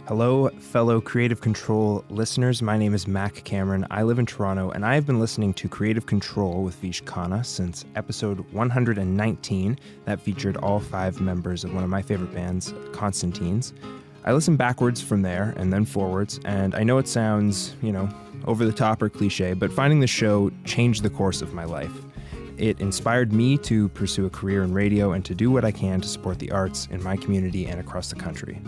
Hello, fellow Creative Control listeners. My name is Mac Cameron. I live in Toronto, and I have been listening to Creative Control with Vish Khanna since episode 119. That featured all 5 members of one of my favorite bands, Constantines. I listened backwards from there and then forwards, and I know it sounds, over the top or cliche, but finding the show changed the course of my life. It inspired me to pursue a career in radio and to do what I can to support the arts in my community and across the country.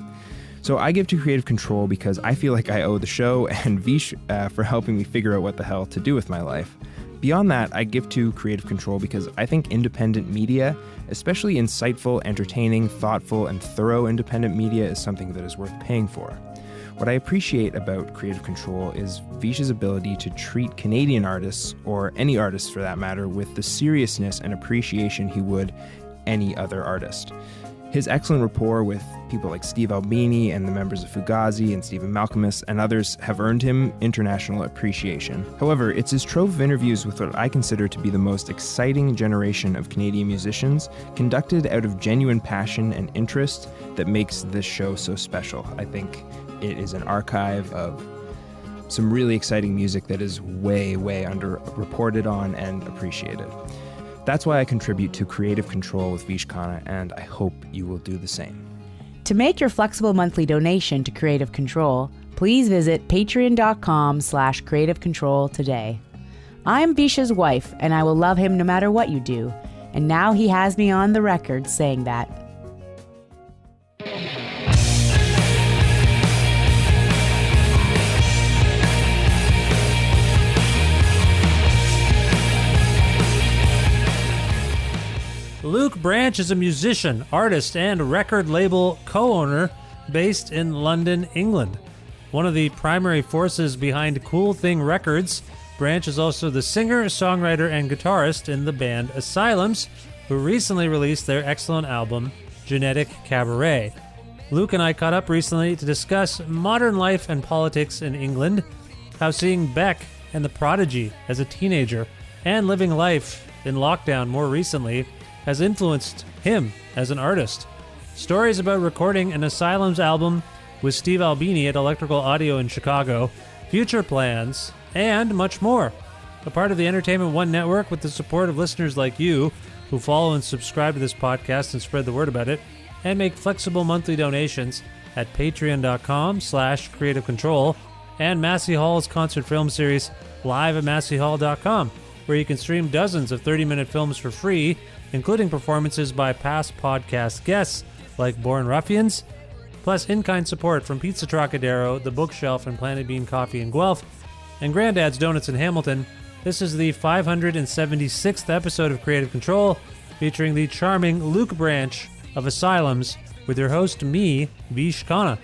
So I give to Creative Control because I feel like I owe the show and Vish for helping me figure out what the hell to do with my life. Beyond that, I give to Creative Control because I think independent media, especially insightful, entertaining, thoughtful, and thorough independent media, is something that is worth paying for. What I appreciate about Creative Control is Vish's ability to treat Canadian artists, or any artists for that matter, with the seriousness and appreciation he would any other artist. His excellent rapport with people like Steve Albini and the members of Fugazi and Stephen Malcolmus and others have earned him international appreciation. However, it's his trove of interviews with what I consider to be the most exciting generation of Canadian musicians, conducted out of genuine passion and interest, that makes this show so special. I think it is an archive of some really exciting music that is way, way underreported on and appreciated. That's why I contribute to Creative Control with Vish Khanna, and I hope you will do the same. To make your flexible monthly donation to Creative Control, please visit patreon.com/Creative Control today. I'm Vish's wife, and I will love him no matter what you do. And now he has me on the record saying that. Luke Branch is a musician, artist, and record label co-owner based in London, England. One of the primary forces behind Cool Thing Records, Branch is also the singer, songwriter, and guitarist in the band Asylums, who recently released their excellent album, Genetic Cabaret. Luke and I caught up recently to discuss modern life and politics in England, how seeing Beck and the Prodigy as a teenager, and living life in lockdown more recently, has influenced him as an artist. Stories about recording an Asylums album with Steve Albini at Electrical Audio in Chicago, future plans, and much more. A part of the Entertainment One network with the support of listeners like you who follow and subscribe to this podcast and spread the word about it, and make flexible monthly donations at patreon.com/Creative Control, and Massey Hall's concert film series live at masseyhall.com, where you can stream dozens of 30-minute films for free, including performances by past podcast guests like Born Ruffians, plus in-kind support from Pizza Trocadero, The Bookshelf, and Planet Bean Coffee in Guelph, and Granddad's Donuts in Hamilton. This is the 576th episode of Creative Control, featuring the charming Luke Branch of Asylums, with your host, me, Vish Khanna.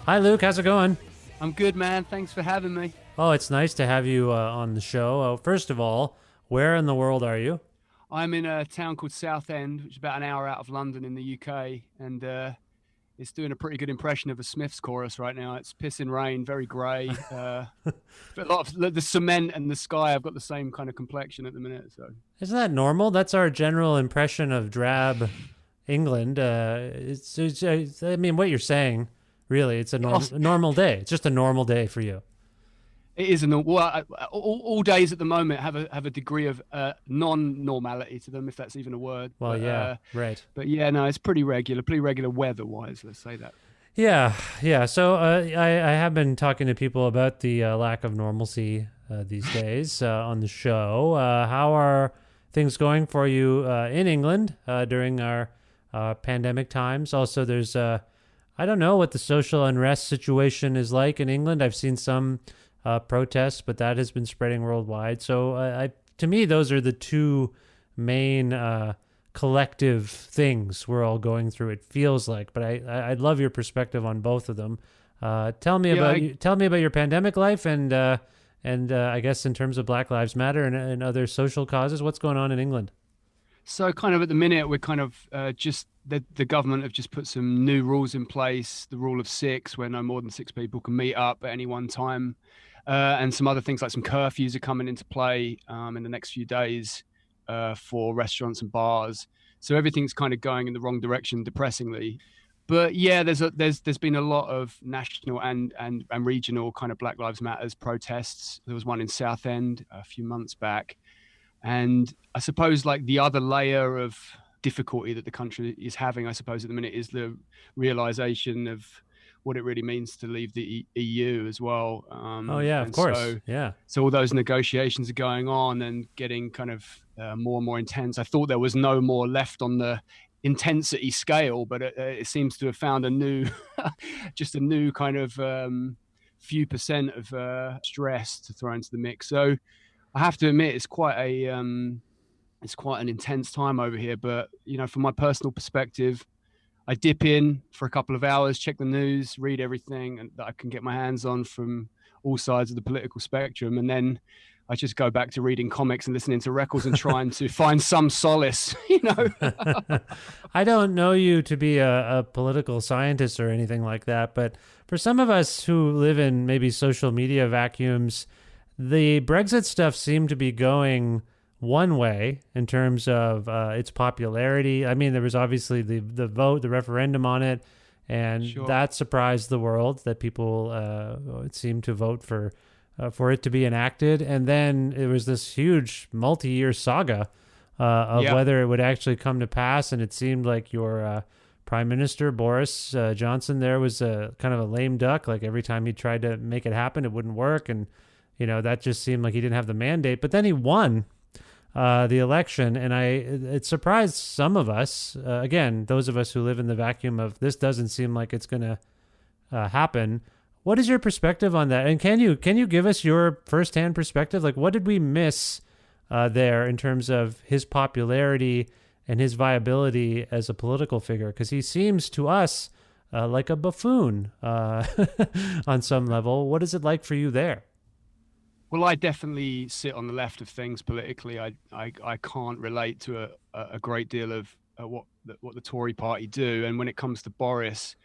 Hi, Luke. How's it going? I'm good, man. Thanks for having me. Oh, it's nice to have you on the show. First of all, where in the world are you? I'm in a town called Southend, which is about an hour out of London in the UK, and it's doing a pretty good impression of a Smiths chorus right now. It's pissing rain, very grey. A lot of the cement and the sky have got the same kind of complexion at the minute. So isn't that normal? That's our general impression of drab England. I mean, what you're saying. Really, it's a normal day. It's just a normal day for you. It is a normal. Well, all days at the moment have a degree of non-normality to them, if that's even a word. Well, but, yeah, right. But yeah, no, it's pretty regular weather-wise. Let's say that. Yeah. So I have been talking to people about the lack of normalcy these days on the show. How are things going for you in England during our pandemic times? Also, there's I don't know what the social unrest situation is like in England. I've seen some protests, but that has been spreading worldwide. So to me, those are the two main collective things we're all going through. It feels like, but I'd love your perspective on both of them. Tell me about your pandemic life, and I guess in terms of Black Lives Matter and other social causes, what's going on in England? So kind of at the minute, we're kind of just the government have just put some new rules in place, the rule of six, where no more than six people can meet up at any one time. And some other things like some curfews are coming into play in the next few days for restaurants and bars. So everything's kind of going in the wrong direction, depressingly. But yeah, there's been a lot of national and regional kind of Black Lives Matters protests. There was one in Southend a few months back. And I suppose like the other layer of difficulty that the country is having, I suppose, at the minute is the realization of what it really means to leave the EU as well. Oh, yeah, of course. So all those negotiations are going on and getting kind of more and more intense. I thought there was no more left on the intensity scale, but it seems to have found a new, just a new kind of few percent of stress to throw into the mix. So I have to admit, it's quite an intense time over here. But you know, from my personal perspective, I dip in for a couple of hours, check the news, read everything that I can get my hands on from all sides of the political spectrum, and then I just go back to reading comics and listening to records and trying to find some solace. You know, I don't know you to be a political scientist or anything like that, but for some of us who live in maybe social media vacuums, the Brexit stuff seemed to be going one way in terms of its popularity. I mean, there was obviously the vote, the referendum on it, and that surprised the world that people seemed to vote for it to be enacted. And then it was this huge multi-year saga of whether it would actually come to pass. And it seemed like your Prime Minister, Boris Johnson, there was kind of a lame duck. Like every time he tried to make it happen, it wouldn't work. And you know, that just seemed like he didn't have the mandate. But then he won the election, and it surprised some of us. Again, those of us who live in the vacuum of this doesn't seem like it's going to happen. What is your perspective on that? And can you give us your firsthand perspective? Like, what did we miss there in terms of his popularity and his viability as a political figure? Because he seems to us like a buffoon on some level. What is it like for you there? Well, I definitely sit on the left of things politically. I can't relate to a great deal of what the Tory party do. And when it comes to Boris,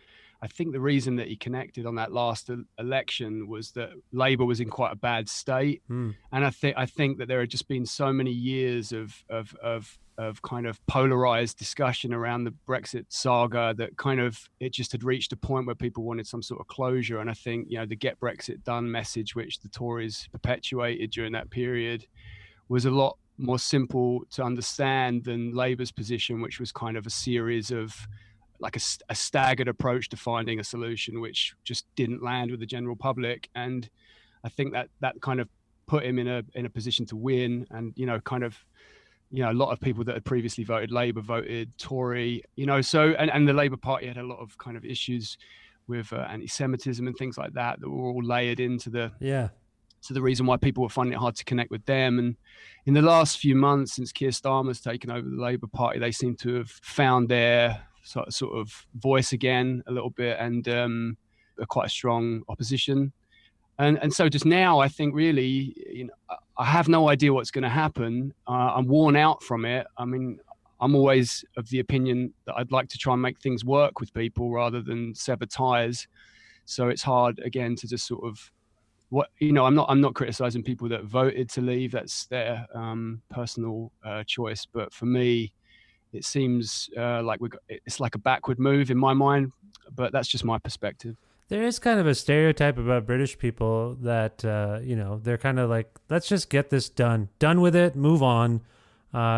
I think the reason that he connected on that last election was that Labour was in quite a bad state. And I think that there had just been so many years of kind of polarized discussion around the Brexit saga that kind of it just had reached a point where people wanted some sort of closure. And I think, you know, the Get Brexit Done message, which the Tories perpetuated during that period, was a lot more simple to understand than Labour's position, which was kind of a series of like a staggered approach to finding a solution, which just didn't land with the general public. And I think that kind of put him in a position to win. And, you know, kind of, you know, a lot of people that had previously voted Labour voted Tory, you know, so, and the Labour Party had a lot of kind of issues with anti-Semitism and things like that were all layered into the reason why people were finding it hard to connect with them. And in the last few months, since Keir Starmer's taken over the Labour Party, they seem to have found their sort of voice again a little bit, and quite a strong opposition. And so just now, I think really, you know, I have no idea what's going to happen. I'm worn out from it. I mean, I'm always of the opinion that I'd like to try and make things work with people rather than sever ties. So it's hard again to just sort of I'm not criticizing people that voted to leave. That's their personal choice. But for me, it seems like it's like a backward move in my mind. But that's just my perspective. There is kind of a stereotype about British people that, you know, they're kind of like, let's just get this done with it, move on.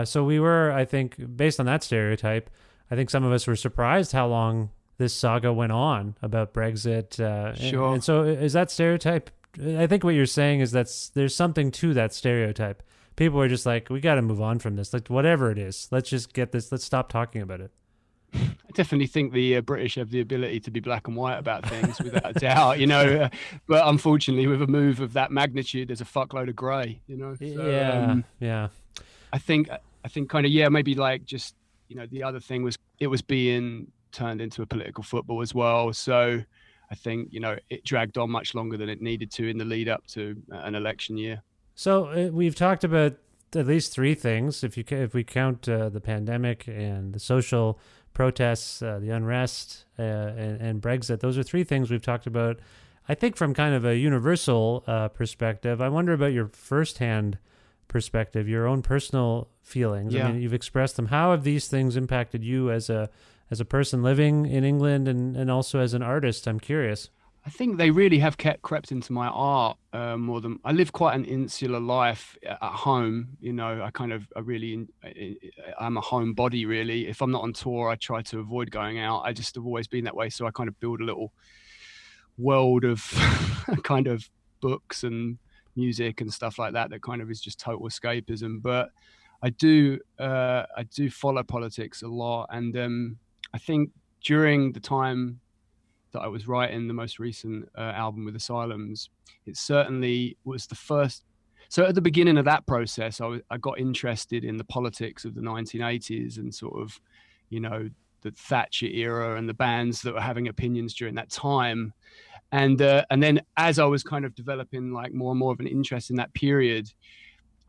So we were, I think, based on that stereotype, I think some of us were surprised how long this saga went on about Brexit. Sure. And so is that stereotype, I think what you're saying is there's something to that stereotype. People are just like, we got to move on from this, like whatever it is. Let's just get this, let's stop talking about it. I definitely think the British have the ability to be black and white about things without a doubt, you know. But unfortunately, with a move of that magnitude, there's a fuckload of grey, you know. So Yeah, yeah. I think kind of, yeah, maybe like just, you know, the other thing was it was being turned into a political football as well. So I think, you know, it dragged on much longer than it needed to in the lead up to an election year. So we've talked about at least three things. If we count the pandemic and the social protests, the unrest, and Brexit, those are three things we've talked about. I think from kind of a universal perspective. I wonder about your firsthand perspective, your own personal feelings. Yeah. I mean, you've expressed them. How have these things impacted you as a person living in England and also as an artist? I'm curious. I think they really have crept into my art more than I live quite an insular life at home. You know, I'm a homebody really. If I'm not on tour, I try to avoid going out. I just have always been that way. So I kind of build a little world of kind of books and music and stuff like that kind of is just total escapism. But I do follow politics a lot, and I think during the time that I was writing the most recent album with Asylums, it certainly was the first. So at the beginning of that process, I got interested in the politics of the 1980s and sort of, you know, the Thatcher era and the bands that were having opinions during that time. And then as I was kind of developing like more and more of an interest in that period,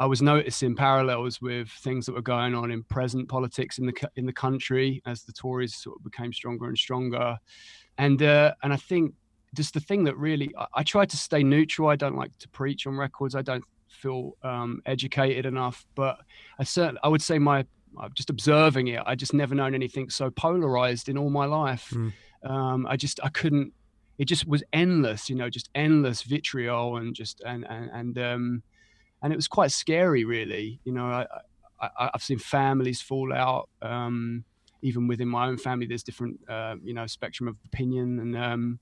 I was noticing parallels with things that were going on in present politics in the country as the Tories sort of became stronger and stronger. And I think just the thing that really, I try to stay neutral. I don't like to preach on records. I don't feel educated enough, but I would say just observing it, I just never known anything so polarized in all my life. I couldn't, it just was endless, you know, just endless vitriol and and it was quite scary really. You know, I've seen families fall out. Even within my own family, there's different, you know, spectrum of opinion. And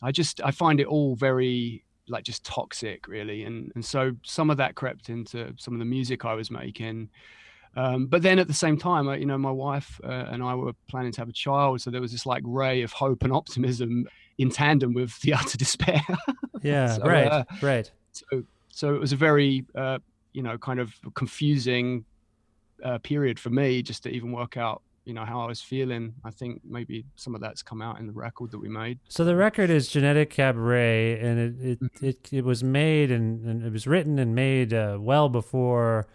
I find it all very like just toxic really. And so some of that crept into some of the music I was making. But then at the same time, you know, my wife and I were planning to have a child. So there was this like ray of hope and optimism in tandem with the utter despair. Yeah, So, right. So it was a very, you know, kind of confusing period for me just to even work out, you know, how I was feeling. I think maybe some of that's come out in the record that we made. So the record is Genetic Cabaret, and it was made and it was written and made well before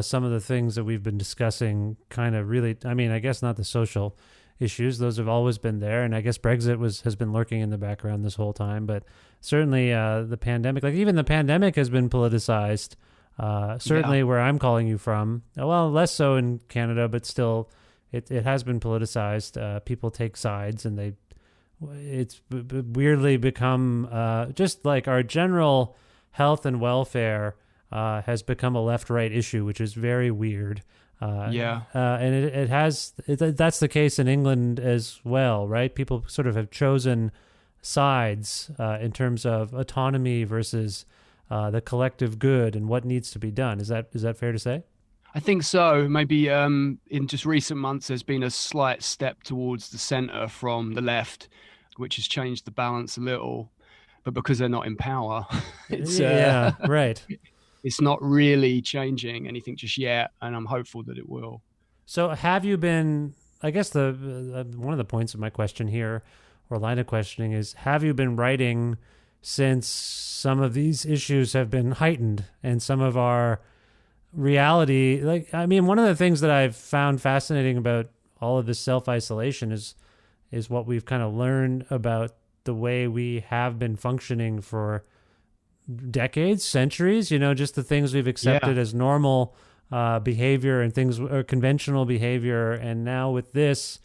some of the things that we've been discussing kind of really, I mean, I guess not the social issues. Those have always been there. And I guess Brexit has been lurking in the background this whole time. But certainly the pandemic, like even the pandemic has been politicized. Certainly where I'm calling you from, well, less so in Canada, but still it has been politicized. People take sides, and it's weirdly become just like our general health and welfare has become a left-right issue, which is very weird. And that's the case in England as well, right? People sort of have chosen sides in terms of autonomy versus the collective good and what needs to be done. Is that fair to say? I think so. Maybe in just recent months, there's been a slight step towards the center from the left, which has changed the balance a little. But because they're not in power, it's right. It's not really changing anything just yet, and I'm hopeful that it will. So have you been, I guess the one of the points of my question here, or line of questioning, is have you been writing since some of these issues have been heightened and some of our reality, like, I mean, one of the things that I've found fascinating about all of this self-isolation is what we've kind of learned about the way we have been functioning for decades, centuries, you know, just the things we've accepted as normal behavior and things or conventional behavior. And now with this,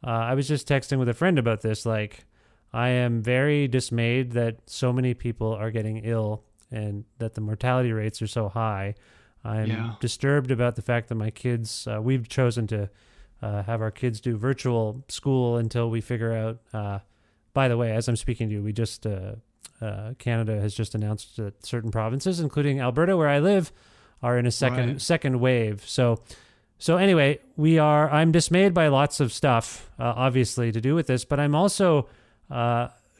I was just texting with a friend about this. Like, I am very dismayed that so many people are getting ill and that the mortality rates are so high. I'm disturbed about the fact that my kids, we've chosen to have our kids do virtual school until we figure out, by the way, as I'm speaking to you, we just, Canada has just announced that certain provinces, including Alberta, where I live, are in a second wave. So So anyway, I'm dismayed by lots of stuff, obviously, to do with this, but I'm also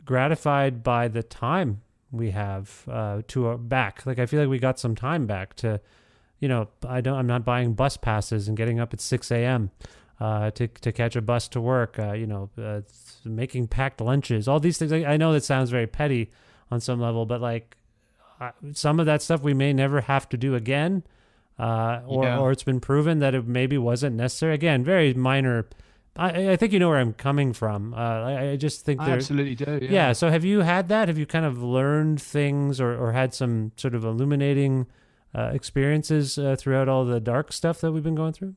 gratified by the time we have to our back. Like, I feel like we got some time back to, I'm not buying bus passes and getting up at 6 a.m. To catch a bus to work, making packed lunches, all these things. I know that sounds very petty on some level, but like some of that stuff we may never have to do again. Or it's been proven that it maybe wasn't necessary. Again, very minor. I think you know where I'm coming from. I just think I absolutely do. Yeah. So have you had that? Have you kind of learned things or had some sort of illuminating experiences throughout all the dark stuff that we've been going through?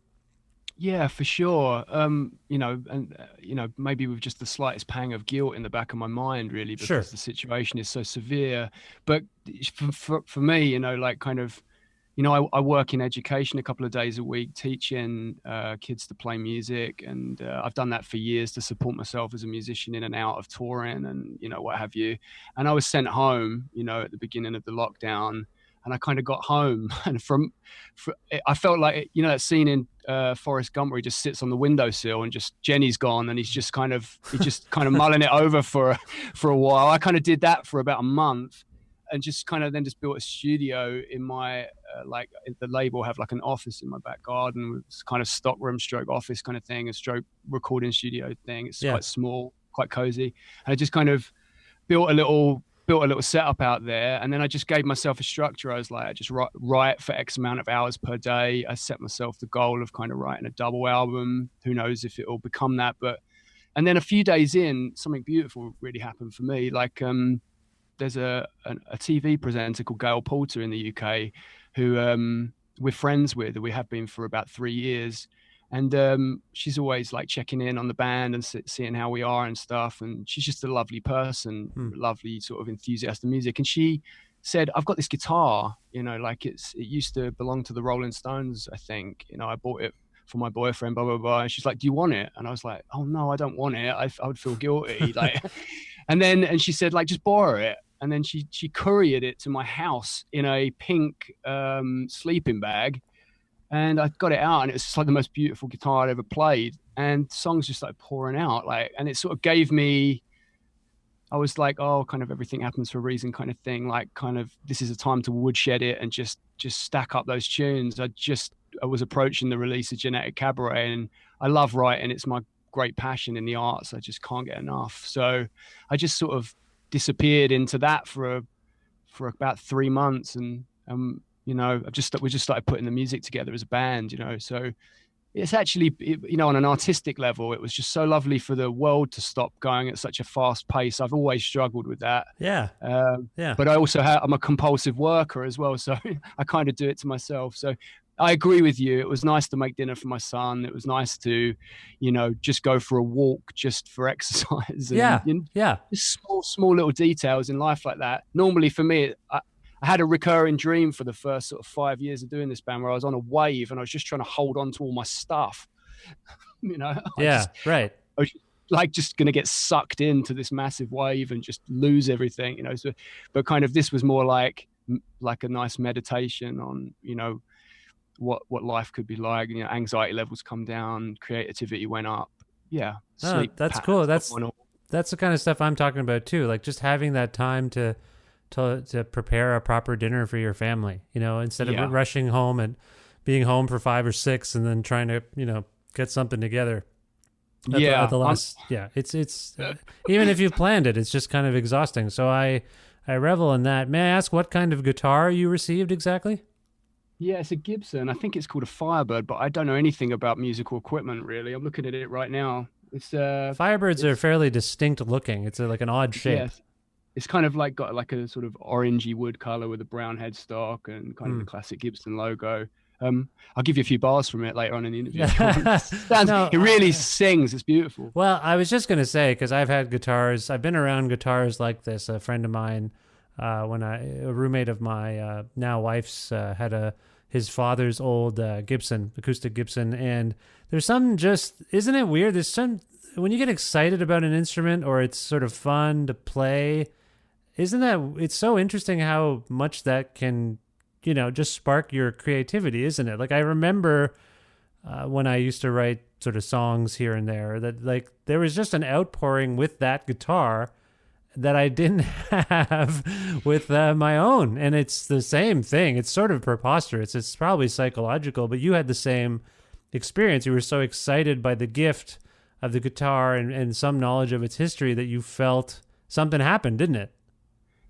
Yeah, for sure. Maybe with just the slightest pang of guilt in the back of my mind, really, because the situation is so severe. But for me, I work in education a couple of days a week, teaching kids to play music. And I've done that for years to support myself as a musician in and out of touring and, what have you. And I was sent home, at the beginning of the lockdown. And I kind of got home and I felt like, that scene in Forrest Gump where he just sits on the windowsill and just Jenny's gone and he's just kind of mulling it over for a while. I kind of did that for about a month. And just kind of then just built a studio in my, the label have like an office in my back garden with kind of stockroom stroke office kind of thing, a stroke recording studio thing. It's quite small, quite cozy. And I just kind of built a little setup out there. And then I just gave myself a structure. I was like, I just write for X amount of hours per day. I set myself the goal of kind of writing a double album. Who knows if it will become that, and then a few days in, something beautiful really happened for me. Like, there's a TV presenter called Gail Porter in the UK who we're friends with. We have been for about 3 years. And she's always like checking in on the band and seeing how we are and stuff. And she's just a lovely person, lovely sort of enthusiast of music. And she said, I've got this guitar, it used to belong to the Rolling Stones, I think. I bought it for my boyfriend, blah, blah, blah. And she's like, do you want it? And I was like, oh no, I don't want it. I would feel guilty. And she said, like, just borrow it. And then she couriered it to my house in a pink sleeping bag. And I got it out and it was just like the most beautiful guitar I'd ever played. And songs just started pouring out. And it sort of gave me, I was like, oh, kind of everything happens for a reason kind of thing. Like, kind of, this is a time to woodshed it and just stack up those tunes. I was approaching the release of Genetic Cabaret and I love writing. It's my great passion in the arts. I just can't get enough. So I just sort of disappeared into that for about 3 months. And, we just started putting the music together as a band, so it's actually, on an artistic level, it was just so lovely for the world to stop going at such a fast pace. I've always struggled with that. Yeah. But I also I'm a compulsive worker as well. So I kind of do it to myself. So I agree with you. It was nice to make dinner for my son. It was nice to, just go for a walk just for exercise. And, just small little details in life like that. Normally for me, I had a recurring dream for the first sort of 5 years of doing this band where I was on a wave and I was just trying to hold on to all my stuff, Right. I was like just going to get sucked into this massive wave and just lose everything, so, but kind of this was more like a nice meditation on, what life could be like. Anxiety levels come down, creativity went up. Yeah. Sleep that's cool. That's the kind of stuff I'm talking about too. Like just having that time to prepare a proper dinner for your family, instead of rushing home and being home for 5 or 6 and then trying to, get something together. It's even if you've planned it, it's just kind of exhausting. So I revel in that. May I ask what kind of guitar you received exactly? Yeah, it's a Gibson. I think it's called a Firebird, but I don't know anything about musical equipment really. I'm looking at it right now. Firebirds are fairly distinct looking. It's like an odd shape. Yes. It's kind of like got like a sort of orangey wood color with a brown headstock and kind of the classic Gibson logo. I'll give you a few bars from it later on in the interview. It really sings. It's beautiful. Well, I was just going to say, because I've been around guitars like this. A friend of mine, a roommate of my now wife's had his father's old acoustic Gibson. And there's some isn't it weird? There's some, when you get excited about an instrument or it's sort of fun to play, it's so interesting how much that can, just spark your creativity, isn't it? Like I remember when I used to write sort of songs here and there, that like there was just an outpouring with that guitar that I didn't have with my own. And it's the same thing. It's sort of preposterous. It's probably psychological, but you had the same experience. You were so excited by the gift of the guitar and some knowledge of its history that you felt something happened, didn't it?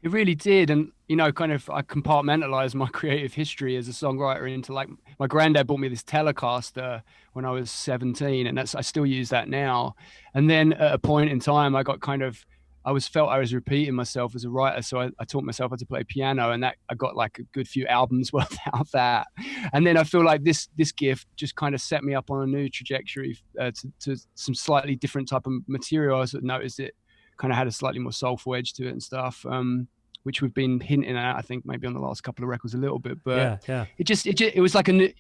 It really did. And, kind of I compartmentalized my creative history as a songwriter into like my granddad bought me this Telecaster when I was 17, and I still use that now. And then at a point in time, I got kind of, I was repeating myself as a writer. So I taught myself how to play piano, and that I got like a good few albums worth out of that. And then I feel like this gift just kind of set me up on a new trajectory to some slightly different type of material. I sort of noticed it kind of had a slightly more soulful edge to it and stuff, which we've been hinting at, I think maybe on the last couple of records a little bit, but yeah. It was like a new,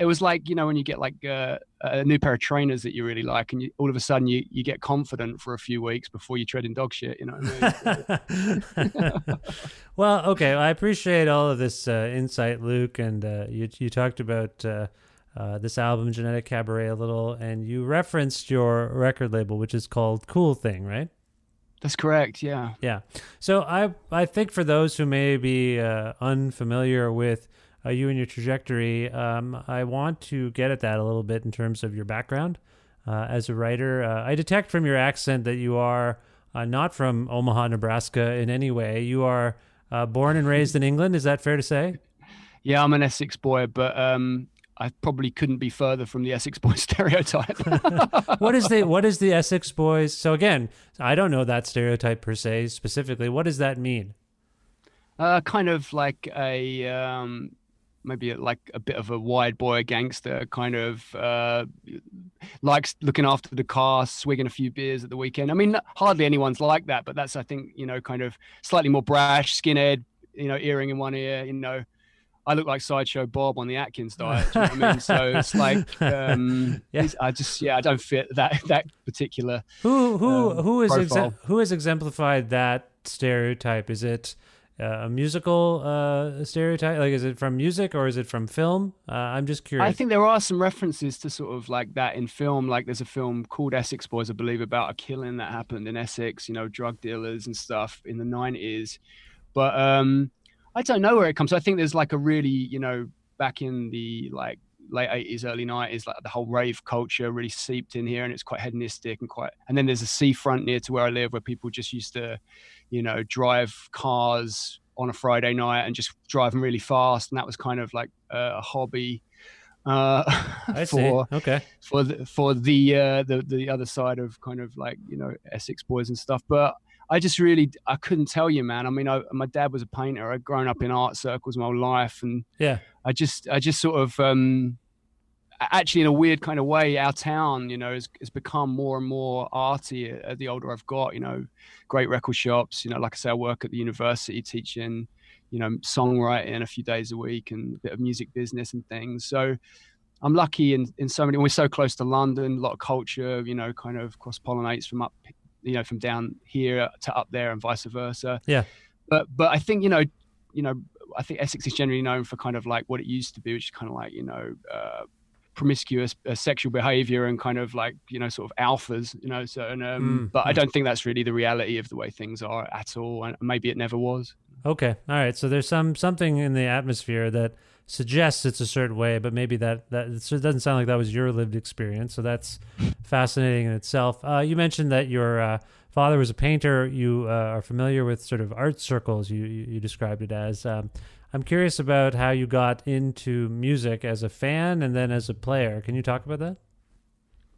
it was like, when you get like a new pair of trainers that you really like, and all of a sudden you get confident for a few weeks before you tread in dog shit, you know what I mean? Well, okay. I appreciate all of this insight, Luke. And you talked about this album, Genetic Cabaret, a little, and you referenced your record label, which is called Cool Thing, right? That's correct. Yeah. Yeah. So I think for those who may be unfamiliar with you and your trajectory, I want to get at that a little bit in terms of your background as a writer. I detect from your accent that you are not from Omaha, Nebraska in any way. You are born and raised in England. Is that fair to say? Yeah, I'm an Essex boy, but I probably couldn't be further from the Essex boy stereotype. What is the Essex boys? So again, I don't know that stereotype per se specifically. What does that mean? Kind of like a maybe like a bit of a wide boy gangster, kind of likes looking after the car, swigging a few beers at the weekend. I mean, hardly anyone's like that, but that's, I think, kind of slightly more brash, skinhead, earring in one ear, I look like Sideshow Bob on the Atkins diet. Do you know what I mean? So it's like, I don't fit that particular. Who has exemplified that stereotype? Is it a musical stereotype? Like, is it from music or is it from film? I'm just curious. I think there are some references to sort of like that in film. Like there's a film called Essex Boys, I believe, about a killing that happened in Essex, drug dealers and stuff in the 90s. But I don't know where it comes. I think there's like a really, back in the like late 80s, early 90s, like the whole rave culture really seeped in here, and it's quite hedonistic and then there's a seafront near to where I live where people just used to, drive cars on a Friday night and just drive them really fast. And that was kind of like a hobby for the other side of kind of like, Essex boys and stuff. But I couldn't tell you, man. I mean, my dad was a painter. I'd grown up in art circles my whole life. And yeah, I just sort of, actually in a weird kind of way, our town, has become more and more arty the older I've got, great record shops, like I say, I work at the university teaching, songwriting a few days a week and a bit of music business and things. So I'm lucky in so many, we're so close to London, a lot of culture, kind of cross-pollinates from up, from down here to up there and vice versa. Yeah. But I think, I think Essex is generally known for kind of like what it used to be, which is kind of like, promiscuous sexual behavior and kind of like, sort of alphas, so, but I don't think that's really the reality of the way things are at all. And maybe it never was. Okay. All right. So there's something in the atmosphere that suggests it's a certain way, but maybe that it doesn't sound like that was your lived experience. So that's fascinating in itself. You mentioned that your father was a painter. You are familiar with sort of art circles. You described it as. I'm curious about how you got into music as a fan and then as a player. Can you talk about that?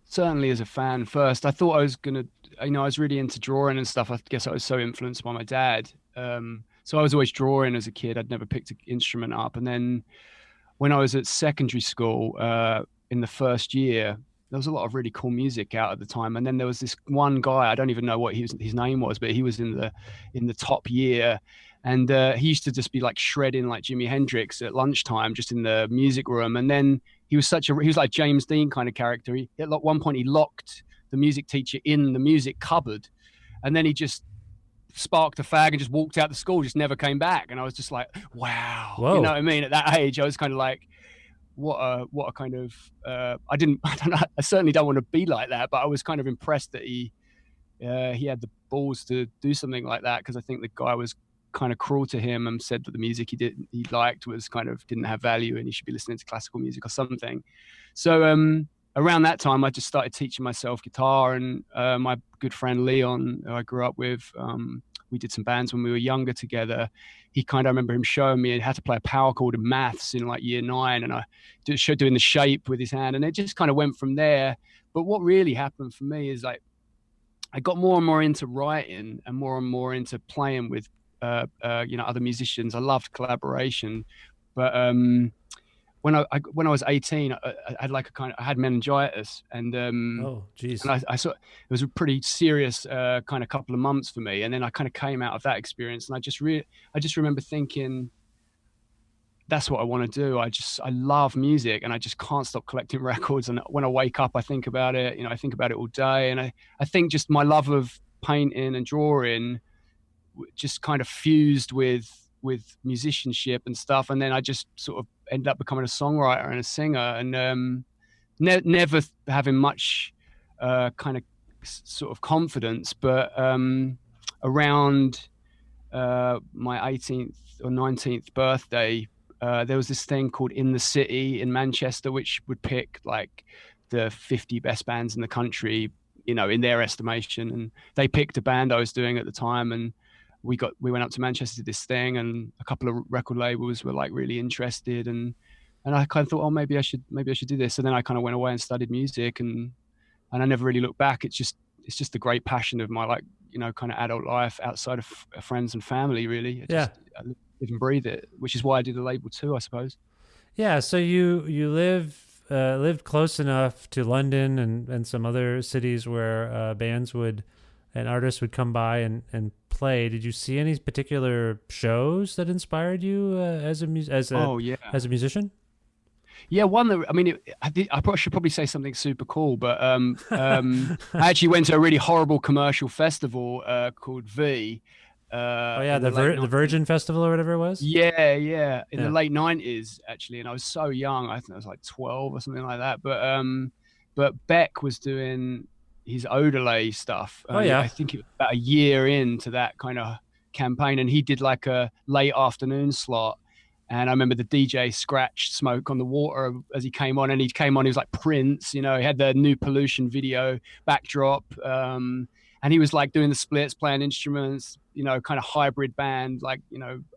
Certainly as a fan first. I thought I was going to, I was really into drawing and stuff. I guess I was so influenced by my dad. So I was always drawing as a kid. I'd never picked an instrument up. And then when I was at secondary school, in the first year, there was a lot of really cool music out at the time. And then there was this one guy, I don't even know what his name was, but he was in the top year. And he used to just be like shredding like Jimi Hendrix at lunchtime, just in the music room. And then he was like James Dean kind of character. At one point he locked the music teacher in the music cupboard, and then he just sparked a fag and just walked out the school, just never came back. And I was just like, wow. Whoa. You know what I mean? At that age, I was kind of like, what a kind of I didn't I don't know, I certainly don't want to be like that, but I was kind of impressed that he had the balls to do something like that, because I think the guy was kind of cruel to him and said that the music he liked was kind of didn't have value and he should be listening to classical music or something. So around that time, I just started teaching myself guitar, and my good friend Leon, who I grew up with, we did some bands when we were younger together. He kind of, I remember him showing me how to play a power chord in maths in like year 9, and I showed doing the shape with his hand, and it just kind of went from there. But what really happened for me is like I got more and more into writing and more into playing with other musicians. I loved collaboration, but when I was 18, I had like I had meningitis, and Oh, geez. I saw it was a pretty serious kind of couple of months for me, and then I kind of came out of that experience, and I just remember thinking, that's what I want to do. I love music, and I just can't stop collecting records. And when I wake up, I think about it. I think about it all day, and I think just my love of painting and drawing just kind of fused with musicianship and stuff. And then I just sort of ended up becoming a songwriter and a singer, and never having much kind of sort of confidence. But around my 18th or 19th birthday, there was this thing called In the City in Manchester, which would pick like the 50 best bands in the country, in their estimation. And they picked a band I was doing at the time, and we went up to Manchester to this thing, and a couple of record labels were like really interested, and I kind of thought, oh, maybe I should do this. And then I kind of went away and studied music, and I never really looked back. It's just a great passion of my, like, kind of adult life outside of friends and family, really. I live and breathe it, which is why I do the label too, I suppose. Yeah. So you lived close enough to London and some other cities where bands and artists would come by and play. Did you see any particular shows that inspired you as a musician? Yeah, one that, I mean, I should probably say something super cool, but I actually went to a really horrible commercial festival called V. The Virgin Festival or whatever it was. Yeah, in the late 90s actually, and I was so young. I think I was like 12 or something like that. But Beck was doing his Odelay stuff. I think it was about a year into that kind of campaign, and he did like a late afternoon slot. And I remember the DJ scratched Smoke on the Water as he came on, and he was like Prince, he had the New Pollution video backdrop. And he was like doing the splits, playing instruments, kind of hybrid band, like,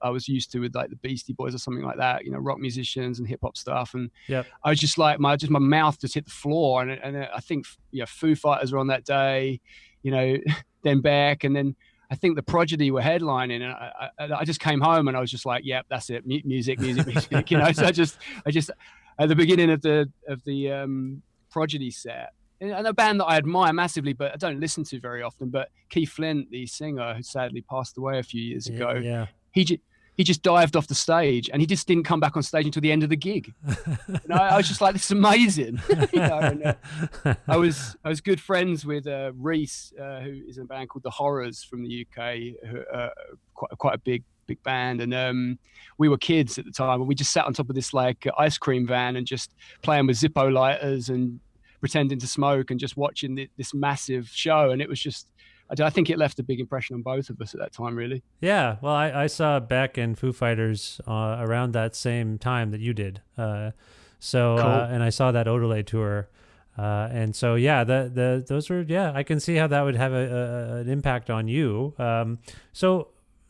I was used to with like the Beastie Boys or something like that, rock musicians and hip hop stuff. And I was just like, my mouth just hit the floor. And I think, Foo Fighters were on that day, then Beck, and then I think the Prodigy were headlining, and I just came home and I was just like, yep, that's it. Music. So I just at the beginning of the Prodigy set, and a band that I admire massively, but I don't listen to very often, but Keith Flint, the singer who sadly passed away a few years ago, he just dived off the stage, and he just didn't come back on stage until the end of the gig. And I was just like, this is amazing. And, I was good friends with Reese, who is in a band called The Horrors from the UK, who, quite a big band. And we were kids at the time, and we just sat on top of this like ice cream van and just playing with Zippo lighters and pretending to smoke and just watching this massive show. And it was just, I think it left a big impression on both of us at that time, really. Yeah, well, I saw Beck and Foo Fighters around that same time that you did. Cool. And I saw that Odelay tour. And so, yeah, those were, I can see how that would have an impact on you. So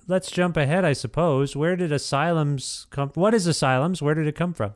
let's jump ahead, I suppose. Where did Asylums come? What is Asylums? Where did it come from?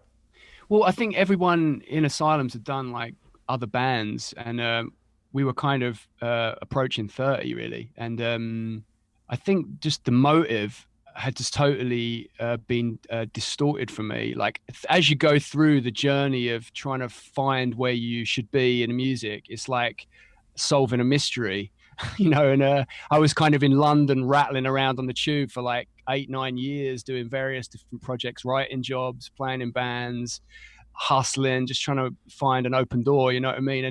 Well, I think everyone in Asylums had done like other bands, and we were kind of approaching 30 really. And I think just the motive had just totally been distorted for me. Like, as you go through the journey of trying to find where you should be in music, it's like solving a mystery, and I was kind of in London rattling around on the tube for like 8-9 years, doing various different projects, writing jobs, playing in bands, hustling, just trying to find an open door, you know what I mean?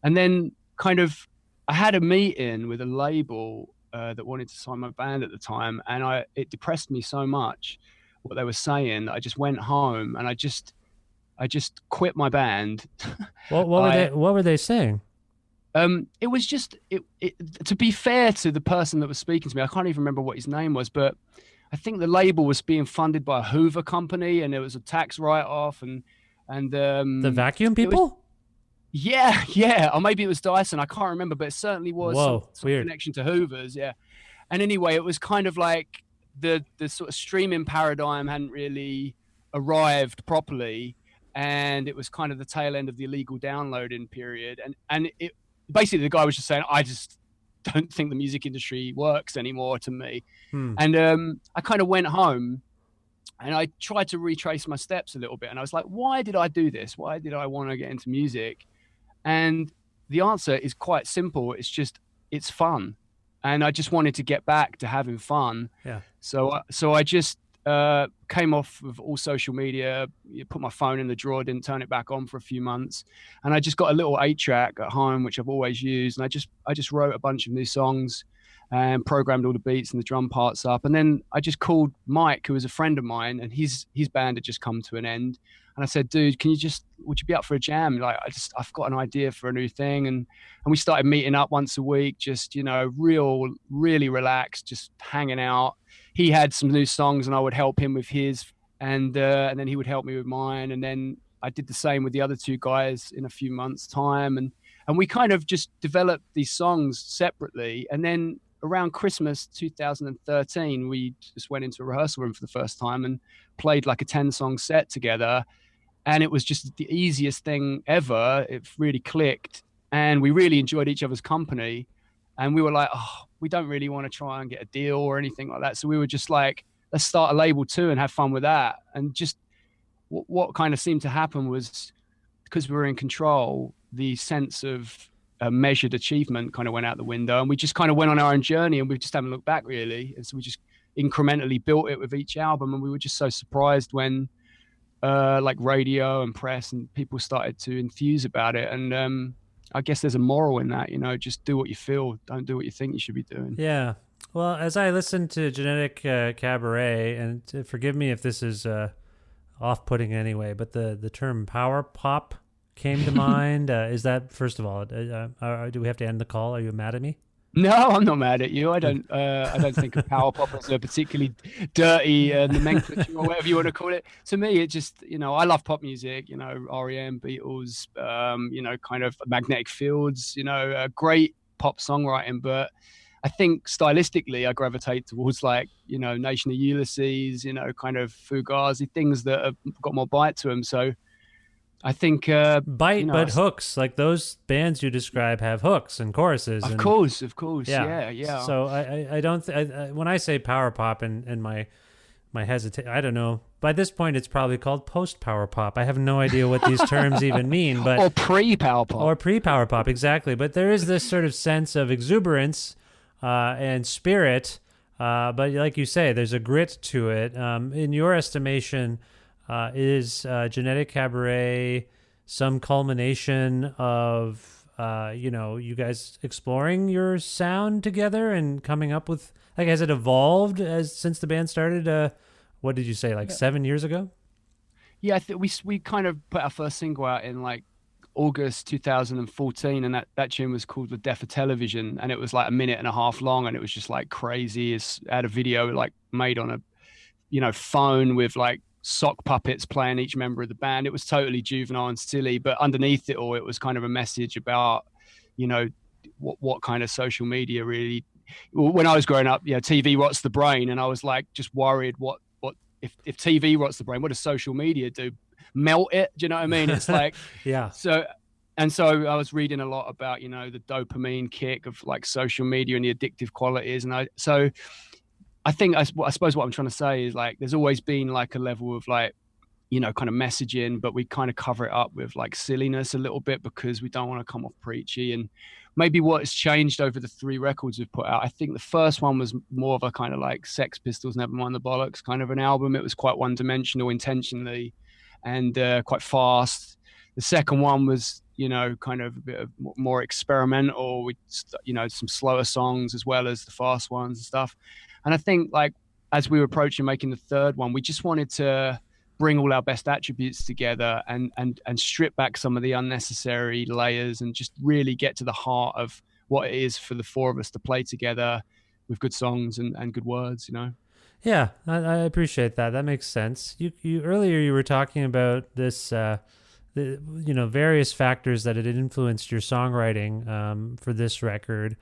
And then kind of I had a meeting with a label that wanted to sign my band at the time, and it depressed me so much what they were saying. I just went home and I just I just quit my band. What were I they saying? It was just to be fair to the person that was speaking to me, I can't even remember what his name was, but I think the label was being funded by a Hoover company, and there was a tax write-off, and The vacuum it was people? yeah, yeah, or maybe it was Dyson. I can't remember, but it certainly was Whoa, some weird. connection to Hoovers. Yeah, and anyway, it was kind of like the sort of streaming paradigm hadn't really arrived properly, and it was kind of the tail end of the illegal downloading period, and it basically the guy was just saying, I just don't think the music industry works anymore to me. Hmm. And I kind of went home and I tried to retrace my steps a little bit, and I was like, why did I do this? Why did I want to get into music? And the answer is quite simple. It's just, it's fun. And I just wanted to get back to having fun. Yeah. So I just came off of all social media, put my phone in the drawer, didn't turn it back on for a few months. And I just got a little 8-track at home, which I've always used. And I just wrote a bunch of new songs and programmed all the beats and the drum parts up. And then I just called Mike, who was a friend of mine, and his band had just come to an end. And I said, dude, would you be up for a jam? Like, I've got an idea for a new thing. And we started meeting up once a week, just, really relaxed, just hanging out. He had some new songs and I would help him with his, and then he would help me with mine. And then I did the same with the other two guys in a few months' time. And we kind of just developed these songs separately. And then around Christmas 2013, we just went into a rehearsal room for the first time and played like a 10-song set together. And it was just the easiest thing ever. It really clicked, and we really enjoyed each other's company. And we were like, oh, we don't really want to try and get a deal or anything like that. So we were just like, let's start a label too and have fun with that. And just what kind of seemed to happen was, because we were in control, the sense of measured achievement kind of went out the window, and we just kind of went on our own journey, and we just haven't looked back really. And so we just incrementally built it with each album. And we were just so surprised when like radio and press and people started to enthuse about it. And I guess there's a moral in that, just do what you feel, don't do what you think you should be doing. Yeah. Well, as I listened to Genetic Cabaret, and forgive me if this is off-putting anyway, but the term power pop came to mind. Is that, first of all, do we have to end the call? Are you mad at me? No, I'm not mad at you. I don't think of power pop as a particularly dirty nomenclature or whatever you want to call it. To me, it just, I love pop music, REM, Beatles, kind of Magnetic Fields, great pop songwriting. But I think stylistically, I gravitate towards like, Nation of Ulysses, kind of Fugazi, things that have got more bite to them. So I think bite, but hooks, like those bands you describe have hooks and choruses. Of course, yeah. So I don't when I say power pop and my hesitation, I don't know. By this point, it's probably called post power pop. I have no idea what these terms even mean, but or pre power pop, exactly. But there is this sort of sense of exuberance and spirit. But like you say, there's a grit to it. In your estimation, is Genetic Cabaret some culmination of you guys exploring your sound together and coming up with, like, has it evolved since the band started? What did you say, like 7 years ago? Yeah, I think we kind of put our first single out in like August 2014, and that tune was called The Death of Television, and it was like a minute and a half long, and it was just like crazy. It's had a video like made on a phone with like sock puppets playing each member of the band. It was totally juvenile and silly, but underneath it all, it was kind of a message about, what kind of social media really. When I was growing up, TV rots the brain, and I was like just worried what if TV rots the brain, what does social media do? Melt it? Do you know what I mean? It's like yeah. So I was reading a lot about the dopamine kick of like social media and the addictive qualities, and I think I suppose what I'm trying to say is like there's always been like a level of like kind of messaging, but we kind of cover it up with like silliness a little bit because we don't want to come off preachy. And maybe what's changed over the 3 records we've put out, I think the first one was more of a kind of like Sex Pistols, Never Mind the Bollocks kind of an album. It was quite one-dimensional intentionally and quite fast. The second one was kind of a bit of more experimental with some slower songs as well as the fast ones and stuff. And I think like as we were approaching making the third one, we just wanted to bring all our best attributes together and strip back some of the unnecessary layers and just really get to the heart of what it is for the four of us to play together with good songs and good words, you know. Yeah, I appreciate that. That makes sense. You earlier you were talking about this, various factors that had influenced your songwriting for this record.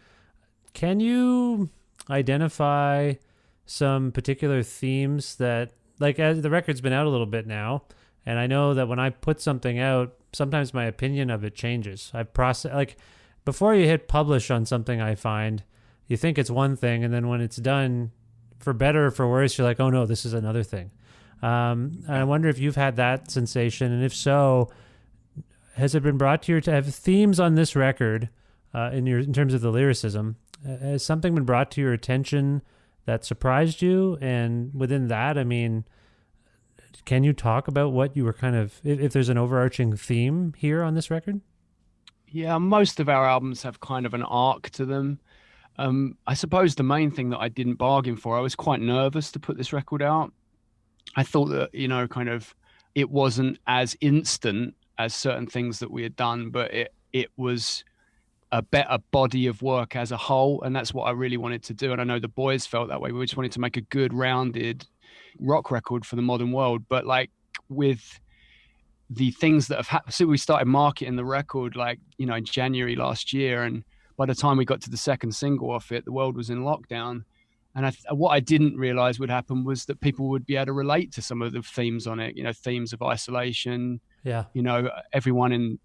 Can you identify some particular themes that, like, as the record's been out a little bit now, and I know that when I put something out, sometimes my opinion of it changes. Before you hit publish on something, I find you think it's one thing, and then when it's done, for better or for worse, you're like, oh no, this is another thing. I wonder if you've had that sensation, and if so, has it been brought to have themes on this record in terms of the lyricism? Has something been brought to your attention that surprised you? And within that, I mean, can you talk about what you were kind of, if there's an overarching theme here on this record? Yeah, most of our albums have kind of an arc to them. I suppose the main thing that I didn't bargain for, I was quite nervous to put this record out. I thought that, kind of, it wasn't as instant as certain things that we had done, but it was a better body of work as a whole. And that's what I really wanted to do. And I know the boys felt that way. We just wanted to make a good rounded rock record for the modern world. But like with the things that have happened, so we started marketing the record in January last year. And by the time we got to the second single off it, the world was in lockdown. And what I didn't realize would happen was that people would be able to relate to some of the themes on it, themes of isolation. Yeah. Everyone in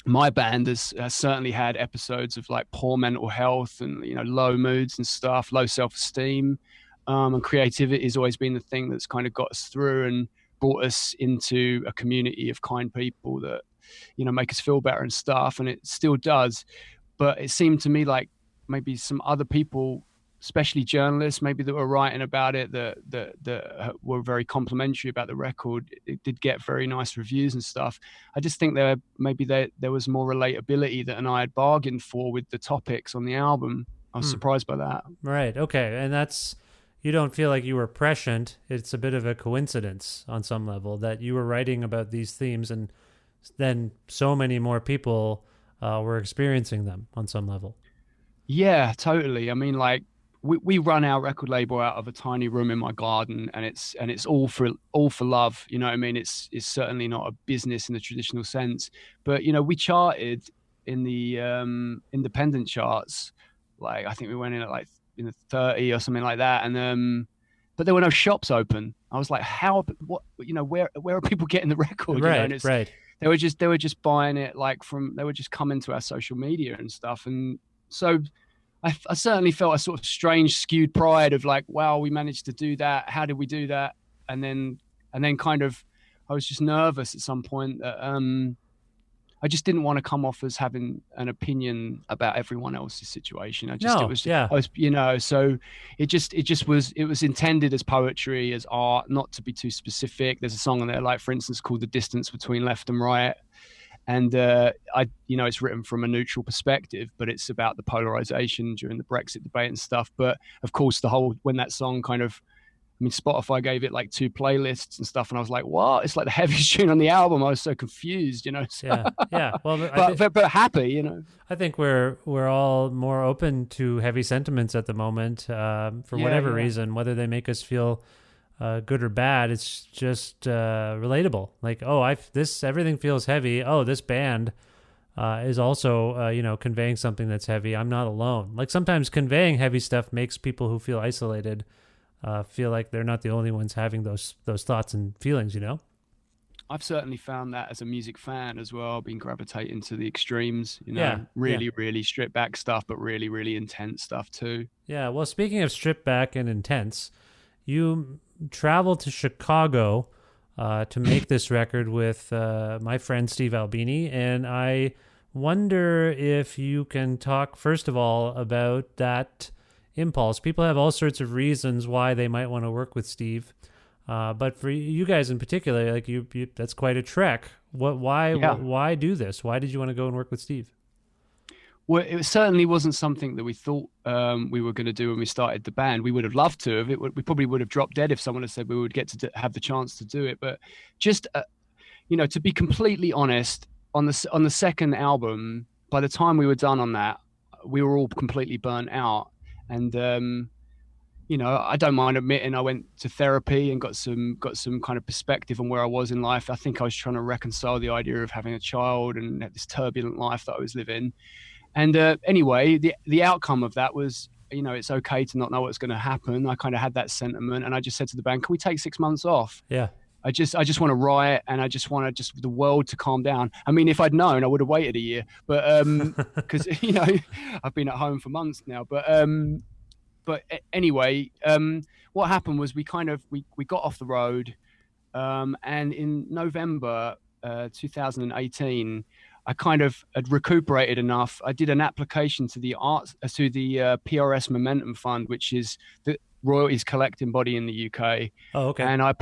my band has certainly had episodes of like poor mental health and, low moods and stuff, low self-esteem. And creativity has always been the thing that's kind of got us through and brought us into a community of kind people that, make us feel better and stuff. And it still does. But it seemed to me like maybe some other people, especially journalists, maybe that were writing about it, that were very complimentary about the record. It did get very nice reviews and stuff. I just think there was more relatability than I had bargained for with the topics on the album. I was surprised by that. Right. Okay. And you don't feel like you were prescient. It's a bit of a coincidence on some level that you were writing about these themes and then so many more people were experiencing them on some level. Yeah, totally. I mean, like we run our record label out of a tiny room in my garden, and it's all for love. You know what I mean? It's certainly not a business in the traditional sense, but we charted in the independent charts. Like I think we went in at like in the 30 or something like that, and but there were no shops open. I was like, what? Where are people getting the record? Right, right. They were just buying it they were just coming to our social media and stuff. And so I certainly felt a sort of strange skewed pride of like, wow, we managed to do that. How did we do that? And then kind of, I was just nervous at some point that, I just didn't want to come off as having an opinion about everyone else's situation. So it was intended as poetry, as art, not to be too specific. There's a song on there, like for instance, called "The Distance Between Left and Right," and it's written from a neutral perspective, but it's about the polarization during the Brexit debate and stuff. But of course, when that song kind of, Spotify gave it like 2 playlists and stuff, and I was like, "What? It's like the heaviest tune on the album." I was so confused, So. Yeah. Well, but happy, I think we're all more open to heavy sentiments at the moment, for whatever reason, whether they make us feel good or bad. It's just relatable. Like, everything feels heavy. Oh, this band is also conveying something that's heavy. I'm not alone. Like sometimes conveying heavy stuff makes people who feel isolated feel like they're not the only ones having those thoughts and feelings, I've certainly found that as a music fan as well, been gravitating to the extremes, really stripped back stuff, but really, really intense stuff too. Yeah. Well, speaking of stripped back and intense, you traveled to Chicago to make this record with my friend Steve Albini, and I wonder if you can talk, first of all, about that impulse. People have all sorts of reasons why they might want to work with Steve, but for you guys in particular, like you that's quite a trek. Why do this? Why did you want to go and work with Steve? Well, it certainly wasn't something that we thought we were going to do when we started the band. We would have loved to have. We probably would have dropped dead if someone had said we would get to have the chance to do it. But just to be completely honest, on the second album, by the time we were done on that, we were all completely burnt out. And I don't mind admitting I went to therapy and got some kind of perspective on where I was in life. I think I was trying to reconcile the idea of having a child and this turbulent life that I was living. And anyway, the outcome of that was, it's okay to not know what's going to happen. I kind of had that sentiment, and I just said to the band, "Can we take 6 months off? Yeah. I just want to write, and I just want the world to calm down." I mean, if I'd known, I would have waited a year, but because I've been at home for months now. But anyway, what happened was we got off the road, and in November 2018, I kind of had recuperated enough. I did an application to the PRS Momentum Fund, which is the royalties collecting body in the UK. Oh, okay. And I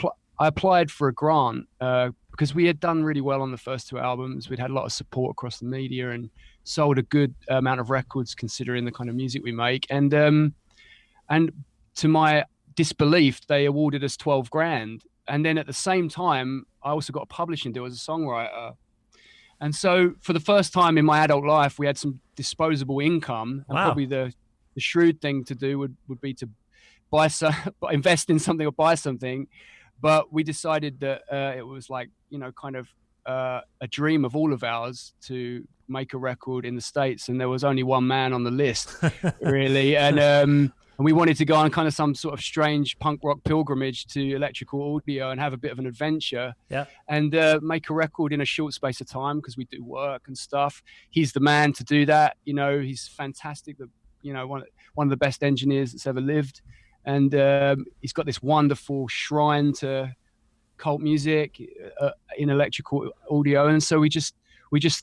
applied for a grant because we had done really well on the first two albums. We'd had a lot of support across the media and sold a good amount of records considering the kind of music we make. And to my disbelief, they awarded us 12 grand. And then at the same time, I also got a publishing deal as a songwriter. And so for the first time in my adult life, we had some disposable income. And probably the shrewd thing to do would be to invest in something or buy something. But we decided that it was like, kind of a dream of all of ours to make a record in the States. And there was only one man on the list, really. And we wanted to go on kind of some sort of strange punk rock pilgrimage to electrical audio and have a bit of an adventure. Yeah. And make a record in a short space of time because we do work and stuff. He's the man to do that. He's fantastic. One of the best engineers that's ever lived. And he's got this wonderful shrine to cult music in electrical audio. And so we just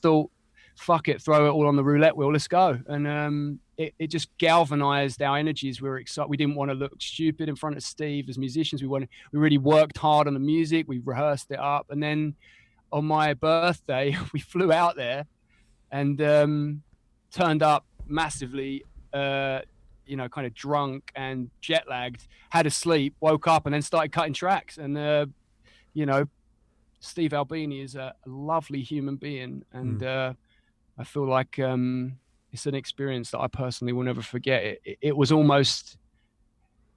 thought, fuck it, throw it all on the roulette wheel, let's go. And it just galvanized our energies. We were excited. We didn't want to look stupid in front of Steve as musicians. We really worked hard on the music. We rehearsed it up. And then on my birthday, we flew out there and turned up massively, kind of drunk and jet lagged, had a sleep, woke up, and then started cutting tracks. And, Steve Albini is a lovely human being. And I feel like it's an experience that I personally will never forget. It was almost,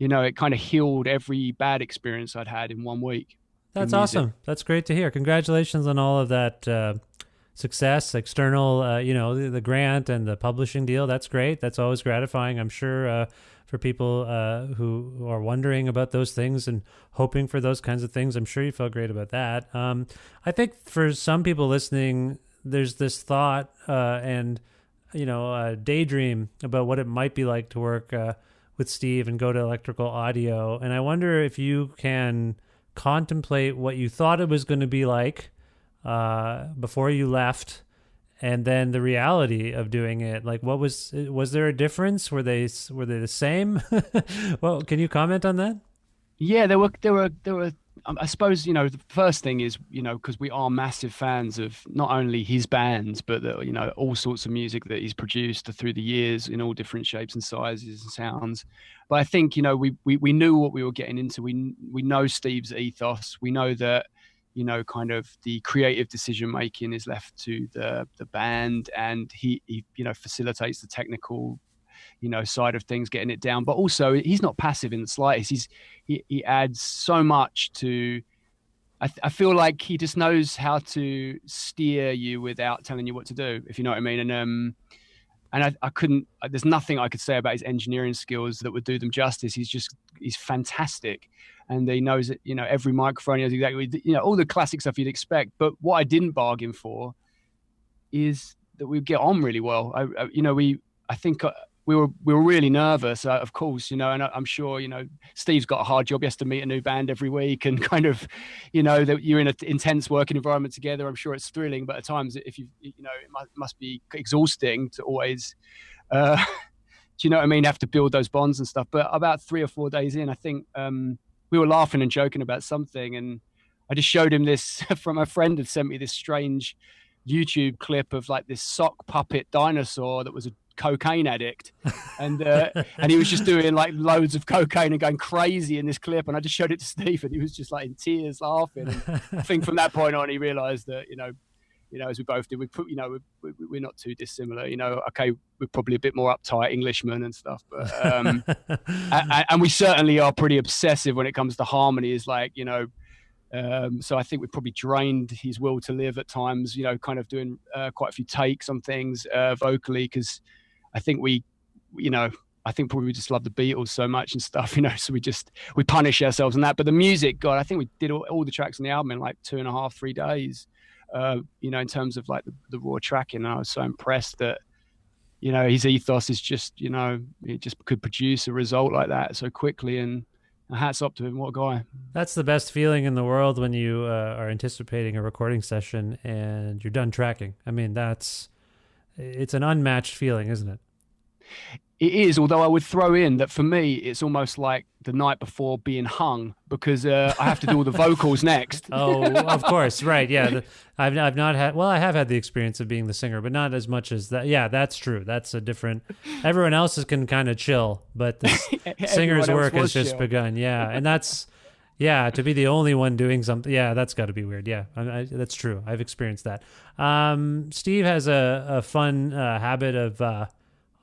it kind of healed every bad experience I'd had in 1 week. That's awesome. That's great to hear. Congratulations on all of that success, external, the grant and the publishing deal. That's great. That's always gratifying, I'm sure, for people who are wondering about those things and hoping for those kinds of things. I'm sure you felt great about that. I think for some people listening, there's this thought and daydream about what it might be like to work with Steve and go to electrical audio. And I wonder if you can contemplate what you thought it was going to be like before you left, and then the reality of doing it. Like, was there a difference? Were they the same? Well, can you comment on that? Yeah, there were. I suppose, the first thing is, because we are massive fans of not only his bands, but all sorts of music that he's produced through the years in all different shapes and sizes and sounds. But I think, we knew what we were getting into. We know Steve's ethos. We know that, kind of the creative decision making is left to the band, and he facilitates the technical side of things, getting it down. But also, he's not passive in the slightest. He adds so much to. I feel like he just knows how to steer you without telling you what to do, if you know what I mean. And I couldn't. There's nothing I could say about his engineering skills that would do them justice. He's fantastic, and he knows that every microphone. He knows exactly all the classic stuff you'd expect. But what I didn't bargain for is that we get on really well. I think. We were really nervous, of course, and I'm sure, Steve's got a hard job. He has to meet a new band every week and kind of, that you're in an intense working environment together. I'm sure it's thrilling, but at times it must be exhausting to always, do you know what I mean? Have to build those bonds and stuff. But about 3 or 4 days in, I think we were laughing and joking about something. And I just showed him this from a friend had sent me this strange YouTube clip of like this sock puppet dinosaur that was a cocaine addict, and he was just doing like loads of cocaine and going crazy in this clip, and I just showed it to Steve, and he was just like in tears laughing. And I think from that point on he realized that as we both did, we're not too dissimilar. Okay, we're probably a bit more uptight Englishmen and stuff, but and we certainly are pretty obsessive when it comes to harmony. Is like, so I think we probably drained his will to live at times. Kind of doing quite a few takes on things vocally, because I think I think probably we just love the Beatles so much and stuff, so we punish ourselves on that. But the music, God, I think we did all the tracks on the album in like 2.5, 3 days. In terms of like the raw tracking. And I was so impressed that, his ethos is just, he just could produce a result like that so quickly, and hats up to him. What a guy. That's the best feeling in the world when you are anticipating a recording session and you're done tracking. I mean, it's an unmatched feeling, isn't it? It is, although I would throw in that for me, it's almost like the night before being hung, because I have to do all the vocals next. Oh, of course. Right. Yeah. I've not had, I have had the experience of being the singer, but not as much as that. Yeah, that's true. That's a different, everyone else can kind of chill, but the singer's work has just begun. Yeah. And to be the only one doing something. Yeah, that's got to be weird. Yeah, that's true. I've experienced that. Steve has a fun habit of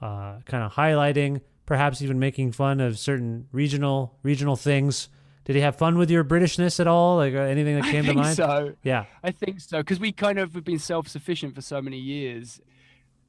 kind of highlighting, perhaps even making fun of certain regional things. Did he have fun with your Britishness at all? Like anything that came to mind? So. Yeah, I think so, because we kind of have been self-sufficient for so many years.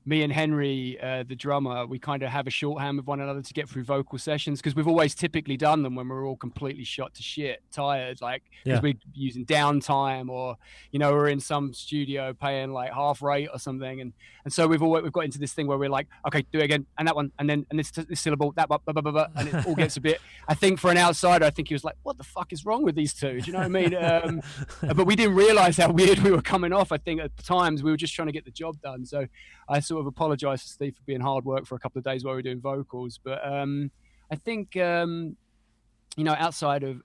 Me and Henry, the drummer, we kind of have a shorthand with one another to get through vocal sessions, because we've always typically done them when we're all completely shot to shit, tired, like because we're using downtime, or we're in some studio paying like half rate or something, and so we've got into this thing where we're like, okay, do it again, and that one, and this syllable, that blah, blah, blah, blah, and it all gets a bit. I think for an outsider, I think he was like, what the fuck is wrong with these two? Do you know what I mean? But we didn't realize how weird we were coming off. I think at times we were just trying to get the job done. So I sort of apologise to Steve for being hard work for a couple of days while we were doing vocals. But I think, outside of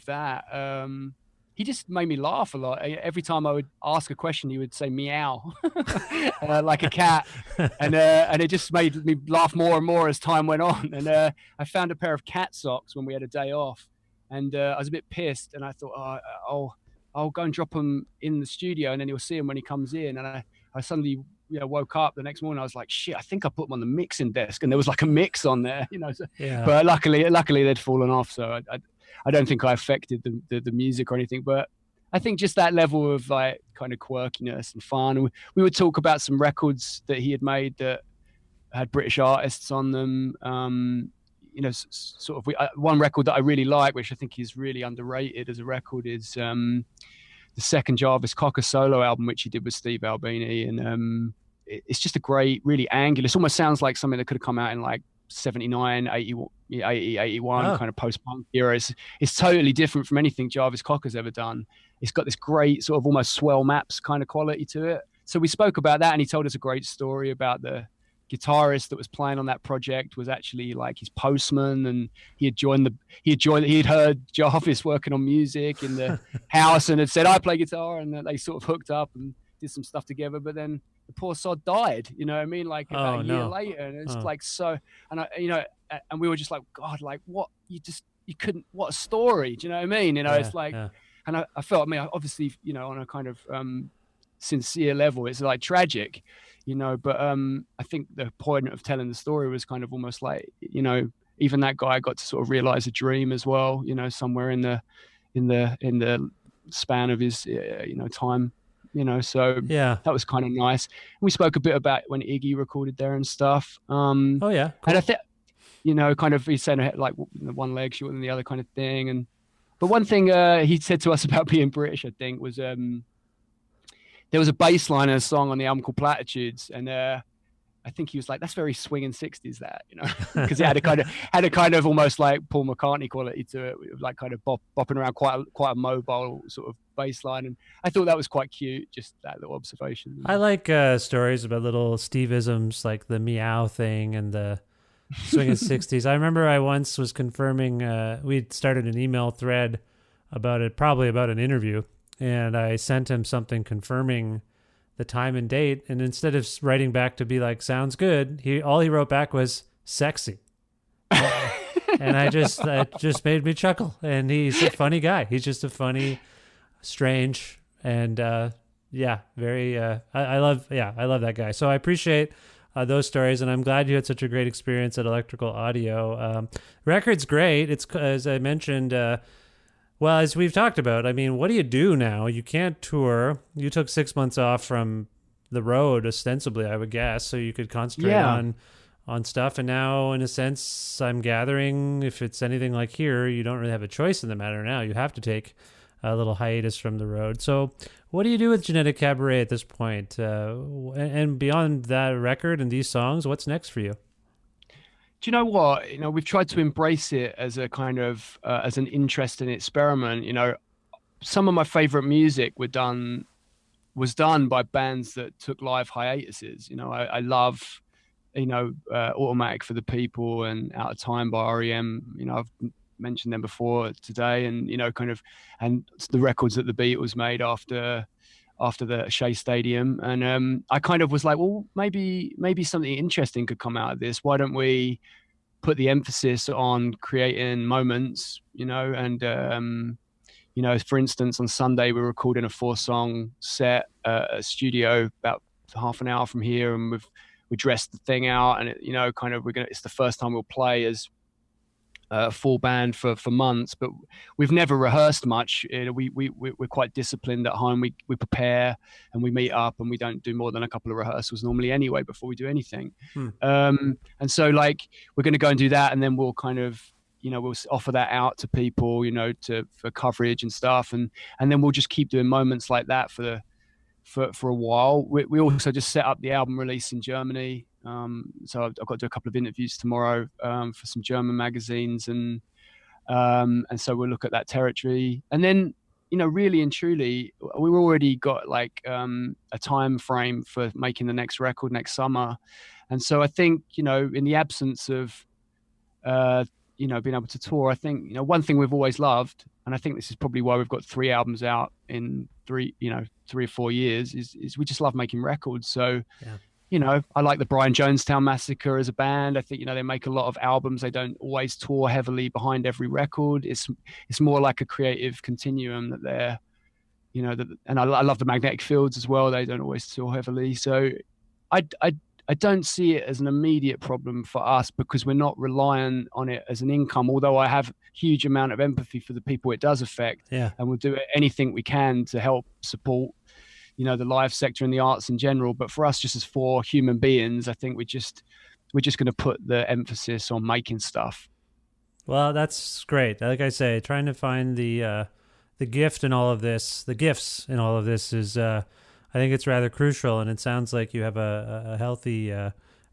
that, he just made me laugh a lot. Every time I would ask a question, he would say meow, like a cat. And it just made me laugh more and more as time went on. And I found a pair of cat socks when we had a day off. And I was a bit pissed. And I thought, I'll go and drop them in the studio, and then you'll see him when he comes in. And I suddenly woke up the next morning. I was like, shit, I think I put them on the mixing desk, and there was like a mix on there, So, yeah. But luckily they'd fallen off. So I don't think I affected the music or anything, but I think just that level of like kind of quirkiness and fun. We would talk about some records that he had made that had British artists on them. Sort of one record that I really like, which I think is really underrated as a record, is the second Jarvis Cocker solo album, which he did with Steve Albini. And it's just a great, really angular. It almost sounds like something that could have come out in like 79, 80, 81 kind of post-punk era. It's totally different from anything Jarvis Cocker's ever done. It's got this great sort of almost swell maps kind of quality to it. So we spoke about that, and he told us a great story about the guitarist that was playing on that project was actually like his postman, and he had heard Jarvis working on music in the house and had said, I play guitar, and they sort of hooked up and did some stuff together. But then the poor sod died, you know what I mean? Like about a year later. And it's like, so, and and we were just like, God, like what, you couldn't, what a story. Do you know what I mean? It's like, and I felt, obviously, on a kind of sincere level, it's like tragic, but I think the point of telling the story was kind of almost like, even that guy got to sort of realize a dream as well, somewhere in the span of his, time. So yeah, that was kind of nice. And we spoke a bit about when Iggy recorded there and stuff. Cool. And I think, kind of, he said like one leg shorter than the other kind of thing. But one thing he said to us about being British, I think, was there was a bass line in a song on the album called Platitudes, and I think he was like, "That's very swinging '60s," that, because it had a kind of almost like Paul McCartney quality to it, like kind of bopping around, quite a mobile sort of bass line. And I thought that was quite cute, just that little observation. I like stories about little Steve-isms, like the meow thing and the swinging '60s. I remember I once was confirming, we'd started an email thread about it, probably about an interview, and I sent him something confirming the time and date. And instead of writing back to be like, sounds good, all he wrote back was sexy. And that just made me chuckle. And he's a funny guy. He's just a funny, strange, and very. I love that guy. So I appreciate those stories, and I'm glad you had such a great experience at Electrical Audio. Record's great. It's, as I mentioned. Well, as we've talked about, I mean, what do you do now? You can't tour. You took 6 months off from the road, ostensibly, I would guess, so you could concentrate on stuff. And now, in a sense, I'm gathering, if it's anything like here, you don't really have a choice in the matter now. You have to take a little hiatus from the road. So what do you do with Genetic Cabaret at this point? And beyond that record and these songs, what's next for you? Do you know what? We've tried to embrace it as a kind of as an interesting experiment. Some of my favorite music was done by bands that took live hiatuses. I love, Automatic for the People and Out of Time by REM. I've mentioned them before today, and and the records that the Beatles made after the Shea Stadium. And I kind of was like, well, maybe something interesting could come out of this. Why don't we put the emphasis on creating moments, and for instance, on Sunday we're recording a 4-song set at a studio about half an hour from here, and we dressed the thing out, and it's the first time we'll play as a full band for months, but we've never rehearsed much. We're quite disciplined at home. We prepare and we meet up, and we don't do more than a couple of rehearsals normally anyway before we do anything. And so we're going to go and do that, and then we'll kind of we'll offer that out to people for coverage and stuff, and then we'll just keep doing moments like that for a while. We also just set up the album release in Germany. So I've got to do a couple of interviews tomorrow for some German magazines, and so we'll look at that territory. And then, really and truly, we've already got a time frame for making the next record next summer. And so I think, in the absence of, being able to tour, I think, one thing we've always loved, and I think this is probably why we've got 3 albums out in 3 or 4 years, is we just love making records. So, I like the Brian Jonestown Massacre as a band. I think, they make a lot of albums. They don't always tour heavily behind every record. It's more like a creative continuum that they're, and I love the Magnetic Fields as well. They don't always tour heavily. So I don't see it as an immediate problem for us because we're not reliant on it as an income, although I have huge amount of empathy for the people it does affect. Yeah. And we'll do anything we can to help support the live sector and the arts in general. But for us, just as 4 human beings, I think we're just going to put the emphasis on making stuff. Well, that's great. Like I say, trying to find the gift in all of this, the gifts in all of this is, I think it's rather crucial. And it sounds like you have a healthy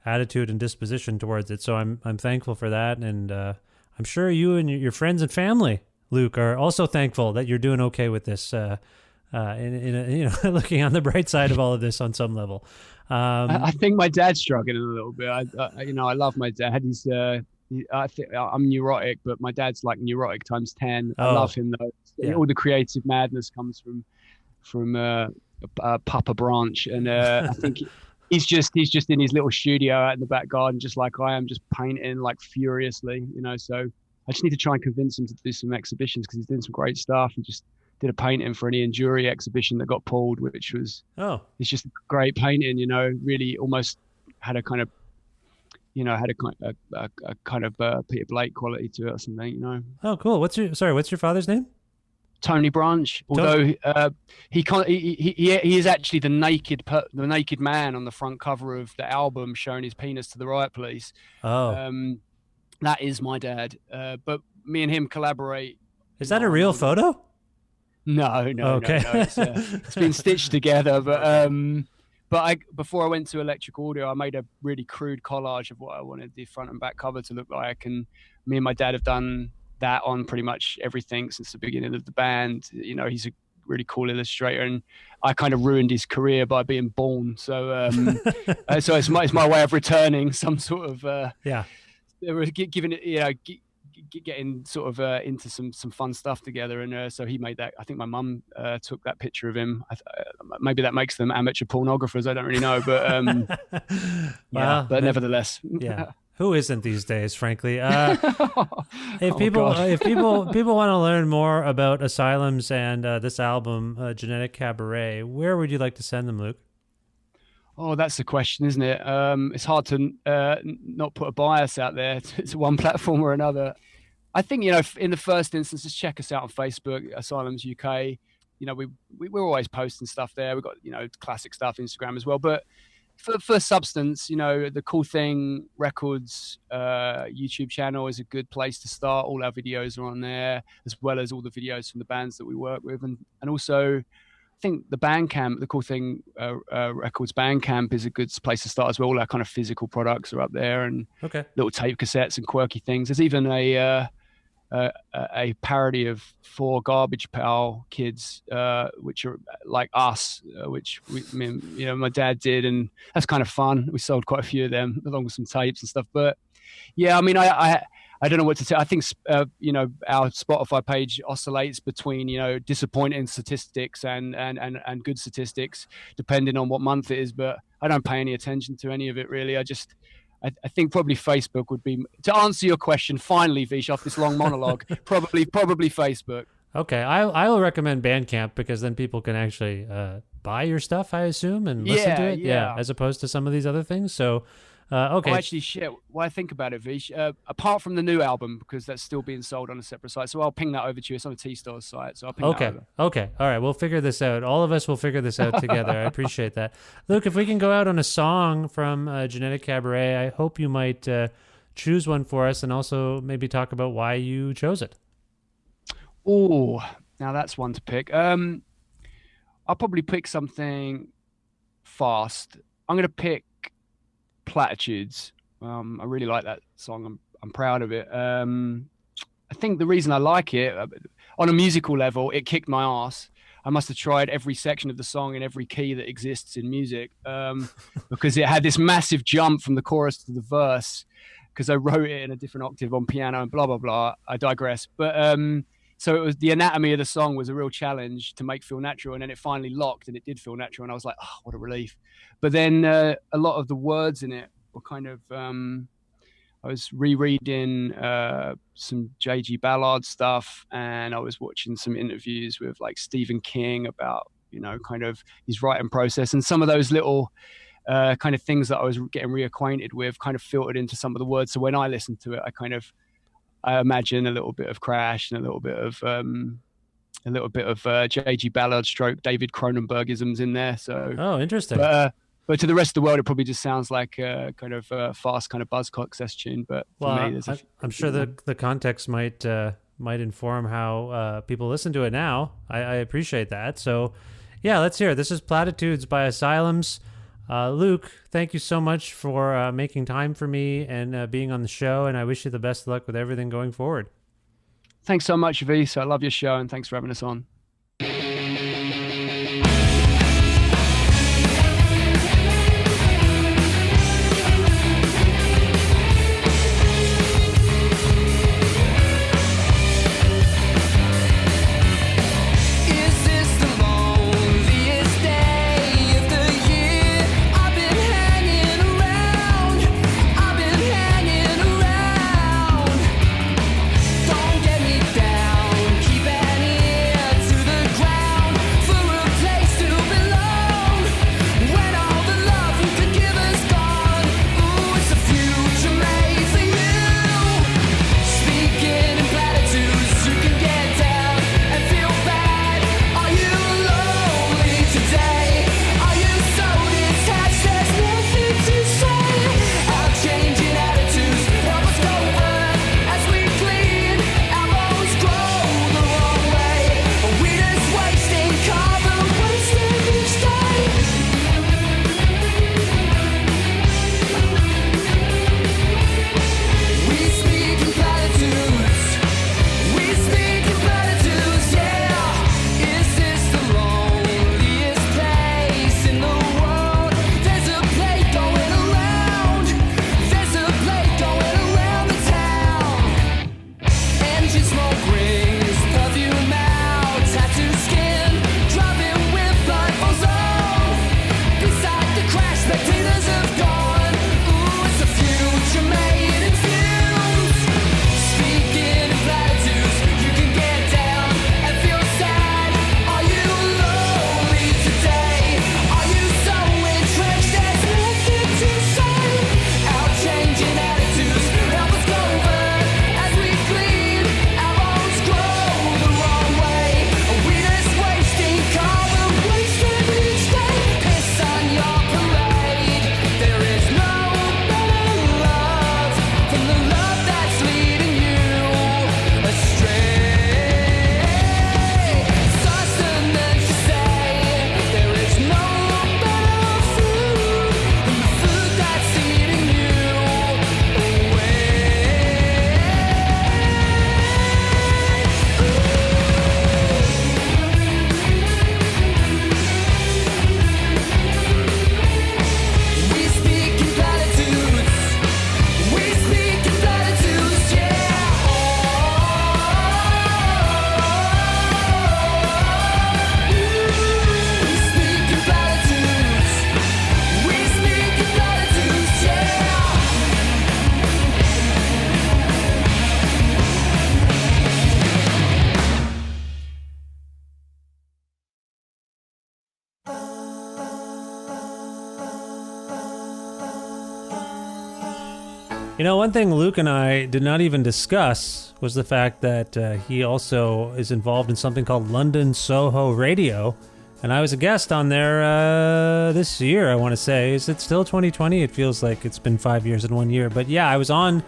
attitude and disposition towards it. So I'm thankful for that. And I'm sure you and your friends and family, Luke, are also thankful that you're doing okay with this, looking on the bright side of all of this on some level. I think my dad's struggling a little bit. I love my dad. I think I'm neurotic, but my dad's like neurotic times 10. I love him though. Yeah. All the creative madness comes from Papa Branch, and I think he's just in his little studio out in the back garden, just like I am, just painting like furiously. So I just need to try and convince him to do some exhibitions because he's doing some great stuff. And just did a painting for an Ian Jury exhibition that got pulled, which was it's just a great painting. Really almost had a kind of a kind of Peter Blake quality to it or something. Oh, cool. What's your father's name? Tony Branch. Although he is actually the naked man on the front cover of the album, showing his penis to the riot police. That is my dad. But me and him collaborate. Is that a real photo? No. Okay. No. It's been stitched together. But before I went to Electric Audio, I made a really crude collage of what I wanted the front and back cover to look like. And me and my dad have done that on pretty much everything since the beginning of the band. He's a really cool illustrator, and I kind of ruined his career by being born. So, it's my way of returning some sort of giving it, getting sort of into some fun stuff together. And so he made that. I think my mum took that picture of him. Maybe that makes them amateur pornographers. I don't really know, but yeah. But nevertheless, yeah. Who isn't these days, frankly? If people God. if people want to learn more about Asylums and this album, Genetic Cabaret, where would you like to send them, Luke? Oh, that's the question, isn't it? It's hard to not put a bias out there to one platform or another. I think, in the first instance, just check us out on Facebook, Asylums UK. We're always posting stuff there. We've got, classic stuff, Instagram as well. But for substance, the Cool Thing Records YouTube channel is a good place to start. All our videos are on there, as well as all the videos from the bands that we work with. And also, I think the Bandcamp, the Cool Thing Records Bandcamp is a good place to start as well. All our kind of physical products are up there, and little tape cassettes and quirky things. There's even a parody of 4 Garbage Pail Kids, which are like us, which my dad did, and that's kind of fun. We sold quite a few of them along with some tapes and stuff. But yeah, I mean, I don't know what to say. I think our Spotify page oscillates between disappointing statistics and good statistics depending on what month it is. But I don't pay any attention to any of it really. I think probably Facebook would be, to answer your question finally, Vish, off this long monologue. probably Facebook. Okay, I will recommend Bandcamp because then people can actually buy your stuff, I assume, and listen to it. Yeah, as opposed to some of these other things. So, okay. Oh, actually, shit. Well, I think about it, Vish. Apart from the new album, because that's still being sold on a separate site, so I'll ping that over to you. It's on the T-Store's site, so I'll ping that over. Okay. All right, we'll figure this out. All of us will figure this out together. I appreciate that. Luke, if we can go out on a song from Genetic Cabaret, I hope you might choose one for us and also maybe talk about why you chose it. Oh, now that's one to pick. I'll probably pick something fast. I'm going to pick Platitudes. I really like that song. I'm proud of it. I think the reason I like it, on a musical level, it kicked my ass. I must have tried every section of the song in every key that exists in music, because it had this massive jump from the chorus to the verse, because I wrote it in a different octave on piano and blah, blah, blah. I digress. But so it was, the anatomy of the song was a real challenge to make feel natural. And then it finally locked and it did feel natural. And I was like, oh, what a relief. But then a lot of the words in it were kind of, I was rereading some J.G. Ballard stuff, and I was watching some interviews with like Stephen King about, kind of his writing process, and some of those little kind of things that I was getting reacquainted with kind of filtered into some of the words. So when I listened to it, I imagine a little bit of Crash and a little bit of J.G. Ballard stroke David Cronenbergisms in there. So interesting. But to the rest of the world, it probably just sounds like a kind of fast kind of Buzzcocks tune. But for me, I'm sure the context might inform how people listen to it now. I appreciate that. So, yeah, let's hear it. This is Platitudes by Asylums. Luke, thank you so much for making time for me and being on the show, and I wish you the best of luck with everything going forward. Thanks so much, Vise. I love your show, and thanks for having us on. Keep an ear to You know, one thing Luke and I did not even discuss was the fact that he also is involved in something called London Soho Radio. And I was a guest on there this year, I want to say. Is it still 2020? It feels like it's been 5 years in 1 year. But yeah, I was on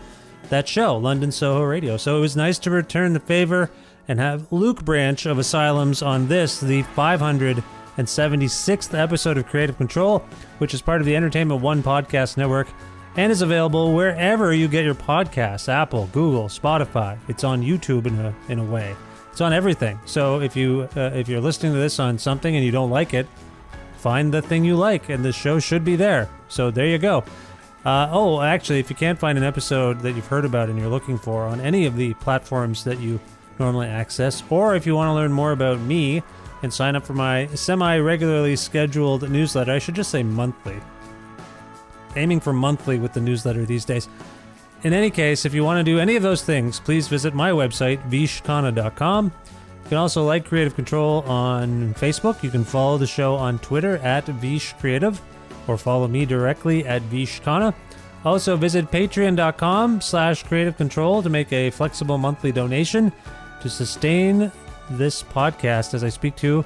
that show, London Soho Radio. So it was nice to return the favor and have Luke Branch of Asylums on this, the 576th episode of Creative Control, which is part of the Entertainment One podcast network and is available wherever you get your podcasts: Apple, Google, Spotify. It's on YouTube in a way. It's on everything. So if you're listening to this on something and you don't like it, find the thing you like, and the show should be there. So there you go. Actually, if you can't find an episode that you've heard about and you're looking for on any of the platforms that you normally access, or if you want to learn more about me and sign up for my semi-regularly scheduled newsletter, I should just say monthly. Aiming for monthly with the newsletter these days. In any case, if you want to do any of those things, please visit my website, vishkhanna.com. You can also like Creative Control on Facebook. You can follow the show on Twitter at vishcreative, or follow me directly at vishkhanna. Also visit patreon.com/creative control to make a flexible monthly donation to sustain this podcast as I speak to.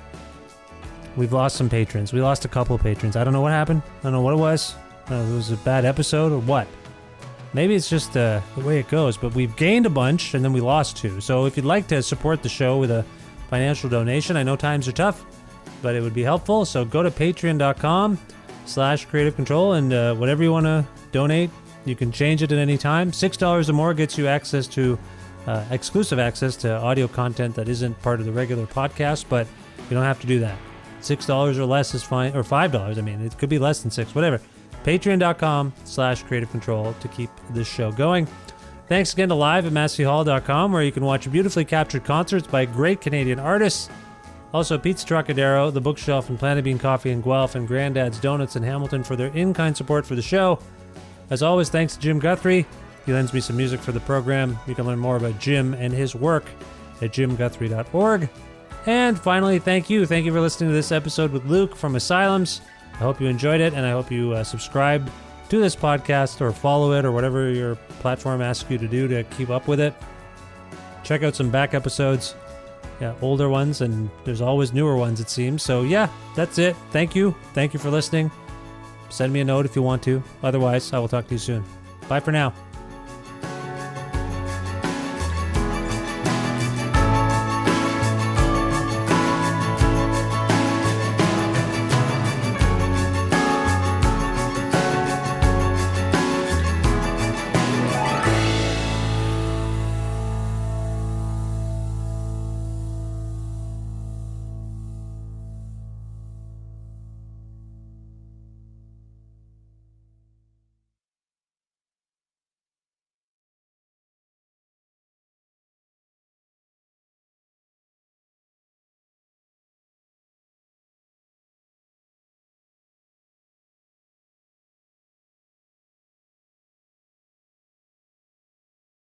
We've lost some patrons. We lost a couple of patrons. I don't know what happened. I don't know what it was. I don't know if it was a bad episode or what. Maybe it's just the way it goes, but we've gained a bunch and then we lost two. So if you'd like to support the show with a financial donation, I know times are tough, but it would be helpful. So go to patreon.com/creative control, and whatever you want to donate, you can change it at any time. $6 or more gets you access to exclusive access to audio content that isn't part of the regular podcast, but you don't have to do that. $6 or less is fine, or $5. I mean, it could be less than $6, whatever. Patreon.com/creative control to keep this show going. Thanks again to live at masseyhall.com, where you can watch beautifully captured concerts by great Canadian artists. Also, Pete's Trocadero, The Bookshelf, and Planet Bean Coffee in Guelph, and Granddad's Donuts in Hamilton for their in-kind support for the show. As always, thanks to Jim Guthrie. He lends me some music for the program. You can learn more about Jim and his work at jimguthrie.org. And finally, thank you. Thank you for listening to this episode with Luke from Asylums. I hope you enjoyed it, and I hope you subscribe to this podcast or follow it or whatever your platform asks you to do to keep up with it. Check out some back episodes, older ones, and there's always newer ones, it seems. So yeah, that's it. Thank you. Thank you for listening. Send me a note if you want to. Otherwise, I will talk to you soon. Bye for now.